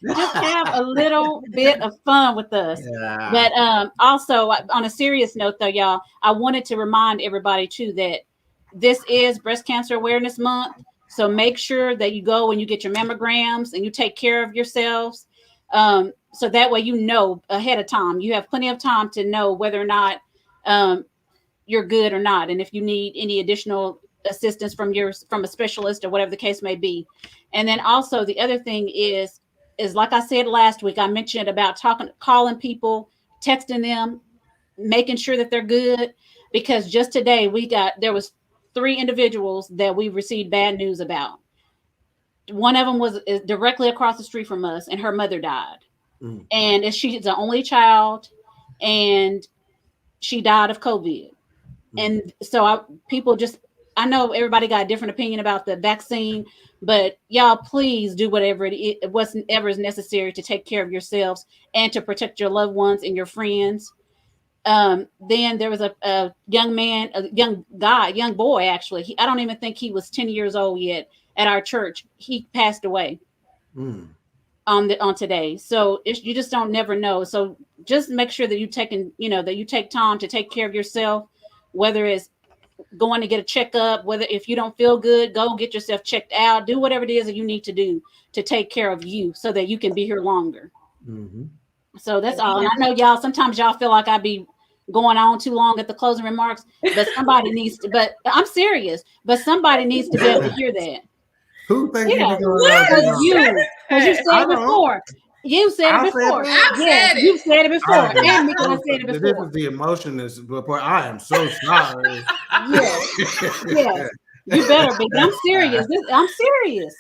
Speaker 3: just have a little bit of fun with us. Yeah. But also on a serious note though, y'all, I wanted to remind everybody too that this is Breast Cancer Awareness Month. So make sure that you go and you get your mammograms and you take care of yourselves. So that way, you know, ahead of time, you have plenty of time to know whether or not you're good or not. And if you need any additional assistance from a specialist or whatever the case may be. And then also the other thing is like I said last week, I mentioned about calling people, texting them, making sure that they're good, because just today there was 3 individuals that we received bad news about. One of them was directly across the street from us, and her mother died. And she's the only child, and she died of COVID. And so I know everybody got a different opinion about the vaccine, but y'all please do whatever is necessary to take care of yourselves and to protect your loved ones and your friends. Then there was a young man, a young boy, actually. I don't even think he was 10 years old yet at our church. He passed away on today. So you just don't never know. So just make sure that you take time to take care of yourself, whether it's going to get a checkup, whether if you don't feel good, go get yourself checked out, do whatever it is that you need to do to take care of you so that you can be here longer. So that's all. And I know sometimes y'all feel like I be going on too long at the closing remarks, but somebody needs to, but I'm serious, but somebody needs to be able to hear that.
Speaker 1: Who thinks
Speaker 3: you said it before. You said it before. You said it before. And Mika said it before.
Speaker 1: This is the emotionless report. I am so sorry.
Speaker 3: Yes. You better be. I'm serious. I'm serious.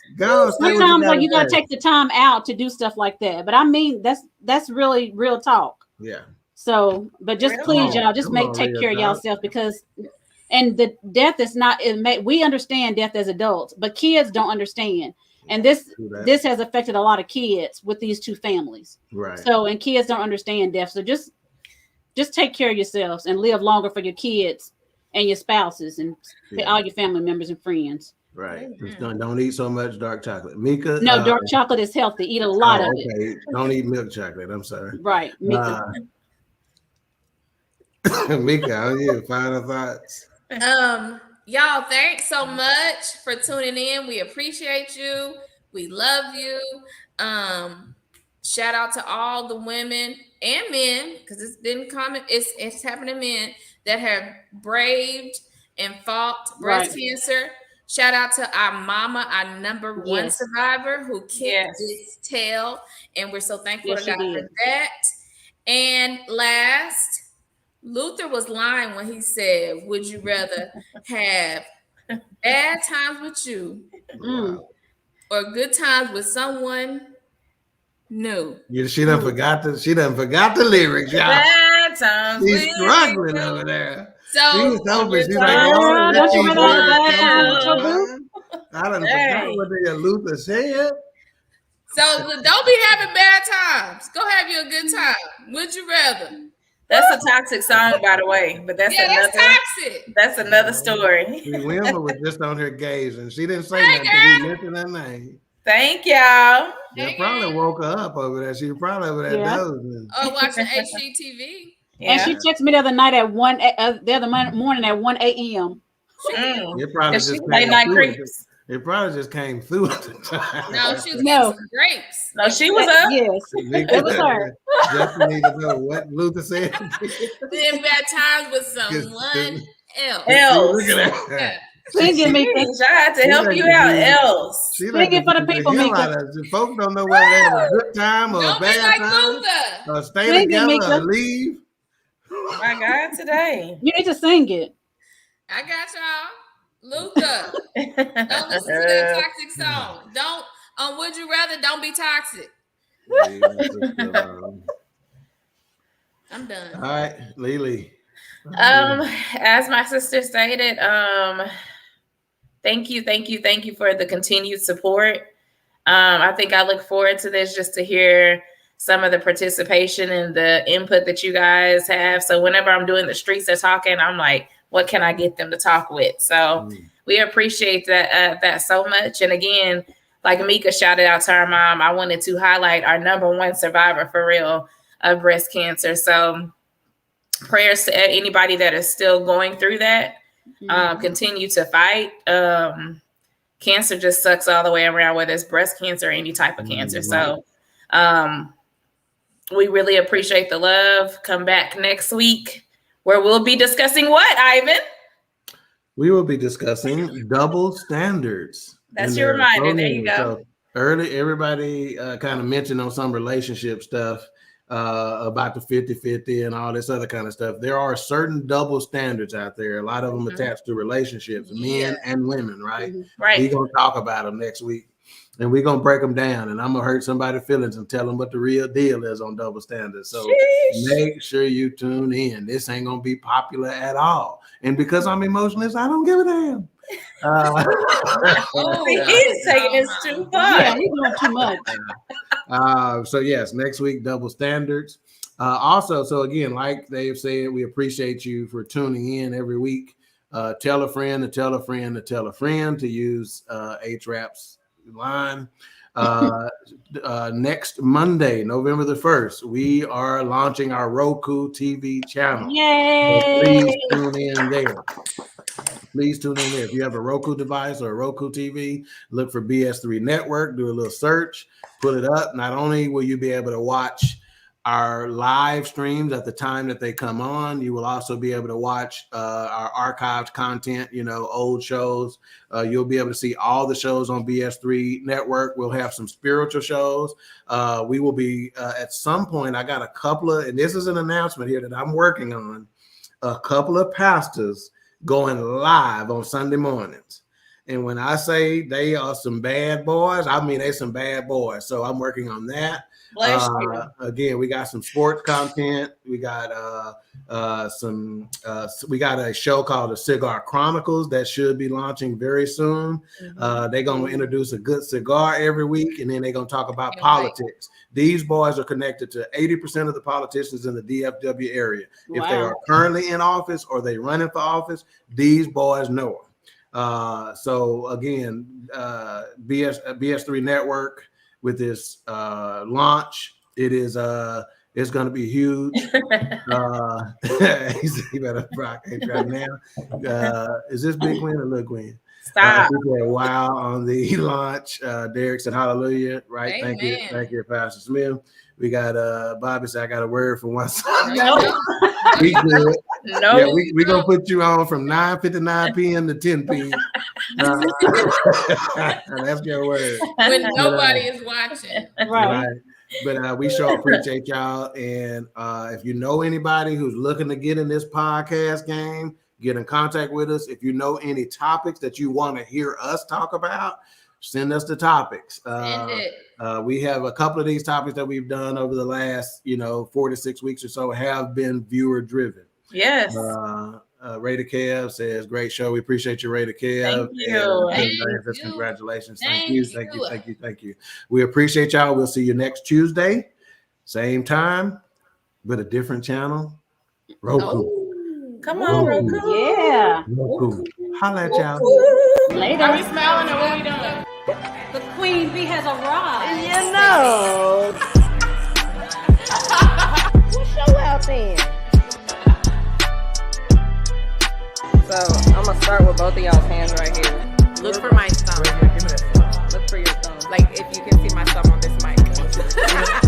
Speaker 3: Sometimes you gotta take the time out to do stuff like that. But I mean, that's really real talk.
Speaker 1: Yeah.
Speaker 3: So, but just please, y'all, just take care of yourself, because, and the death is not. We understand death as adults, but kids don't understand. And this has affected a lot of kids with these 2 families.
Speaker 1: Right.
Speaker 3: So, and kids don't understand death. So just take care of yourselves and live longer for your kids and your spouses and all your family members and friends.
Speaker 1: Right. Don't eat so much dark chocolate. Mika.
Speaker 3: No, dark chocolate is healthy. Eat a lot of it.
Speaker 1: Don't eat milk chocolate. I'm sorry.
Speaker 3: Right. Mika.
Speaker 1: Mika, how are you? Final thoughts?
Speaker 4: Y'all, thanks so much for tuning in. We appreciate you. We love you. Shout out to all the women and men, because it's been common. It's happening to men that have braved and fought breast cancer. Shout out to our mama, our number 1 survivor who kicked his tail, and we're so thankful to God for that. And last, Luther was lying when he said, would you rather have bad times with you or good times with someone new?
Speaker 1: She done forgot the lyrics, y'all.
Speaker 2: Bad times.
Speaker 1: She's struggling over there.
Speaker 4: So
Speaker 1: she's hoping she's like, I done forgot what Luther said.
Speaker 4: So don't be having bad times. Go have you a good time. Would you rather?
Speaker 2: That's a toxic song, by the way, but that's
Speaker 4: toxic.
Speaker 2: That's another story.
Speaker 1: Wilma was just on her gazing. She didn't say nothing because he mentioned her name.
Speaker 2: Thank y'all.
Speaker 1: That probably woke her up over there. She was probably over there dozing.
Speaker 4: Or watching HGTV.
Speaker 3: And she texted me the other night at morning at 1 a.m.
Speaker 1: It probably just
Speaker 2: late night creeps.
Speaker 1: It probably just came through at the time.
Speaker 4: No, she was getting some grapes.
Speaker 2: No, she was up.
Speaker 3: Yes, it was her.
Speaker 1: Justin need to know what Luther said.
Speaker 4: Then baptized with someone else.
Speaker 2: Else.
Speaker 3: Singing me.
Speaker 2: Tried to help you out. Else.
Speaker 3: Singing for the people, Mika.
Speaker 1: Folks don't know whether they have a good time or a bad
Speaker 4: like
Speaker 1: time.
Speaker 4: Luther.
Speaker 1: Or stay together or leave.
Speaker 2: My God, today.
Speaker 3: You need to sing it.
Speaker 4: I got y'all. Luther. Don't listen to that toxic song. Don't would you rather don't be toxic. I'm done.
Speaker 1: All right, Lily.
Speaker 2: As my sister stated, thank you for the continued support. I think I look forward to this just to hear some of the participation and the input that you guys have. So whenever I'm doing the streets of talking, I'm like, what can I get them to talk with? So we appreciate that so much. And again, like Mika shouted out to our mom, I wanted to highlight our #1 survivor for real of breast cancer. So prayers to anybody that is still going through that. Continue to fight. Cancer just sucks all the way around, whether it's breast cancer or any type of cancer. So we really appreciate the love. Come back next week where we'll be discussing what, Ivan?
Speaker 1: We will be discussing double standards.
Speaker 2: That's your reminder. There you go.
Speaker 1: So early, everybody kind of mentioned on some relationship stuff about the 50-50 and all this other kind of stuff. There are certain double standards out there. A lot of them attached to relationships, men and women, right?
Speaker 2: Right.
Speaker 1: We're going to talk about them next week. And we're going to break them down. And I'm going to hurt somebody's feelings and tell them what the real deal is on double standards. So make sure you tune in. This ain't going to be popular at all. And because I'm emotionless, I don't give a damn.
Speaker 2: He's taking this too far.
Speaker 3: Yeah, he's doing too much.
Speaker 1: So yes, next week, double standards. Also, so again, like they've said, we appreciate you for tuning in every week. Tell a friend to tell a friend to tell a friend to use HRAP's line. Next Monday, November the 1st, we are launching our Roku TV channel.
Speaker 3: Yay!
Speaker 1: So please tune in there. Please tune in there. If you have a Roku device or a Roku TV, look for BS3 Network, do a little search, put it up. Not only will you be able to watch our live streams at the time that they come on, you will also be able to watch our archived content, old shows. You'll be able to see all the shows on BS3 Network. We'll have some spiritual shows. We will be, at some point, I got a couple of, and this is an announcement here that I'm working on, a couple of pastors going live on Sunday mornings. And when I say they are some bad boys, I mean they some bad boys. So I'm working on that. Again, we got some sports content. We got we got a show called the Cigar Chronicles that should be launching very soon. They're going to introduce a good cigar every week, and then they're going to talk about politics. These boys are connected to 80% of the politicians in the DFW area. If they are currently in office or they running for office, these boys know them. So again, BS3 Network with this launch, it is it's going to be huge. He better rock right now. Is this Big Queen or Little Queen?
Speaker 2: Stop.
Speaker 1: Wow on the launch. Derek said hallelujah. Right.
Speaker 4: Amen.
Speaker 1: Thank you, Pastor Smith. We got Bobby said I got a word for one song.
Speaker 2: No.
Speaker 1: We good.
Speaker 2: No.
Speaker 1: Yeah, we gonna put you on from 9:59 p.m. to 10 p.m. That's your word.
Speaker 4: When nobody is watching.
Speaker 1: Right. But we sure appreciate y'all. And if you know anybody who's looking to get in this podcast game, get in contact with us. If you know any topics that you want to hear us talk about, send us the topics. We have a couple of these topics that we've done over the last, 4 to 6 weeks or so have been viewer driven.
Speaker 2: Yes.
Speaker 1: Raider Kev says, great show. We appreciate you, Raider Kev.
Speaker 2: Thank you.
Speaker 1: Congratulations. Thank you. We appreciate y'all. We'll see you next Tuesday. Same time, but a different channel. Roku.
Speaker 2: Come on, Roku.
Speaker 3: Yeah.
Speaker 1: Roku. Holla at y'all.
Speaker 3: Later.
Speaker 4: Are we smiling or what we doing?
Speaker 3: The Queen Bee has arrived.
Speaker 6: What show out then? So I'm gonna start with both of y'all's hands right here. Look for my thumb.
Speaker 7: Give me that thumb.
Speaker 6: Look for your thumb. Like if you can see my thumb on this mic.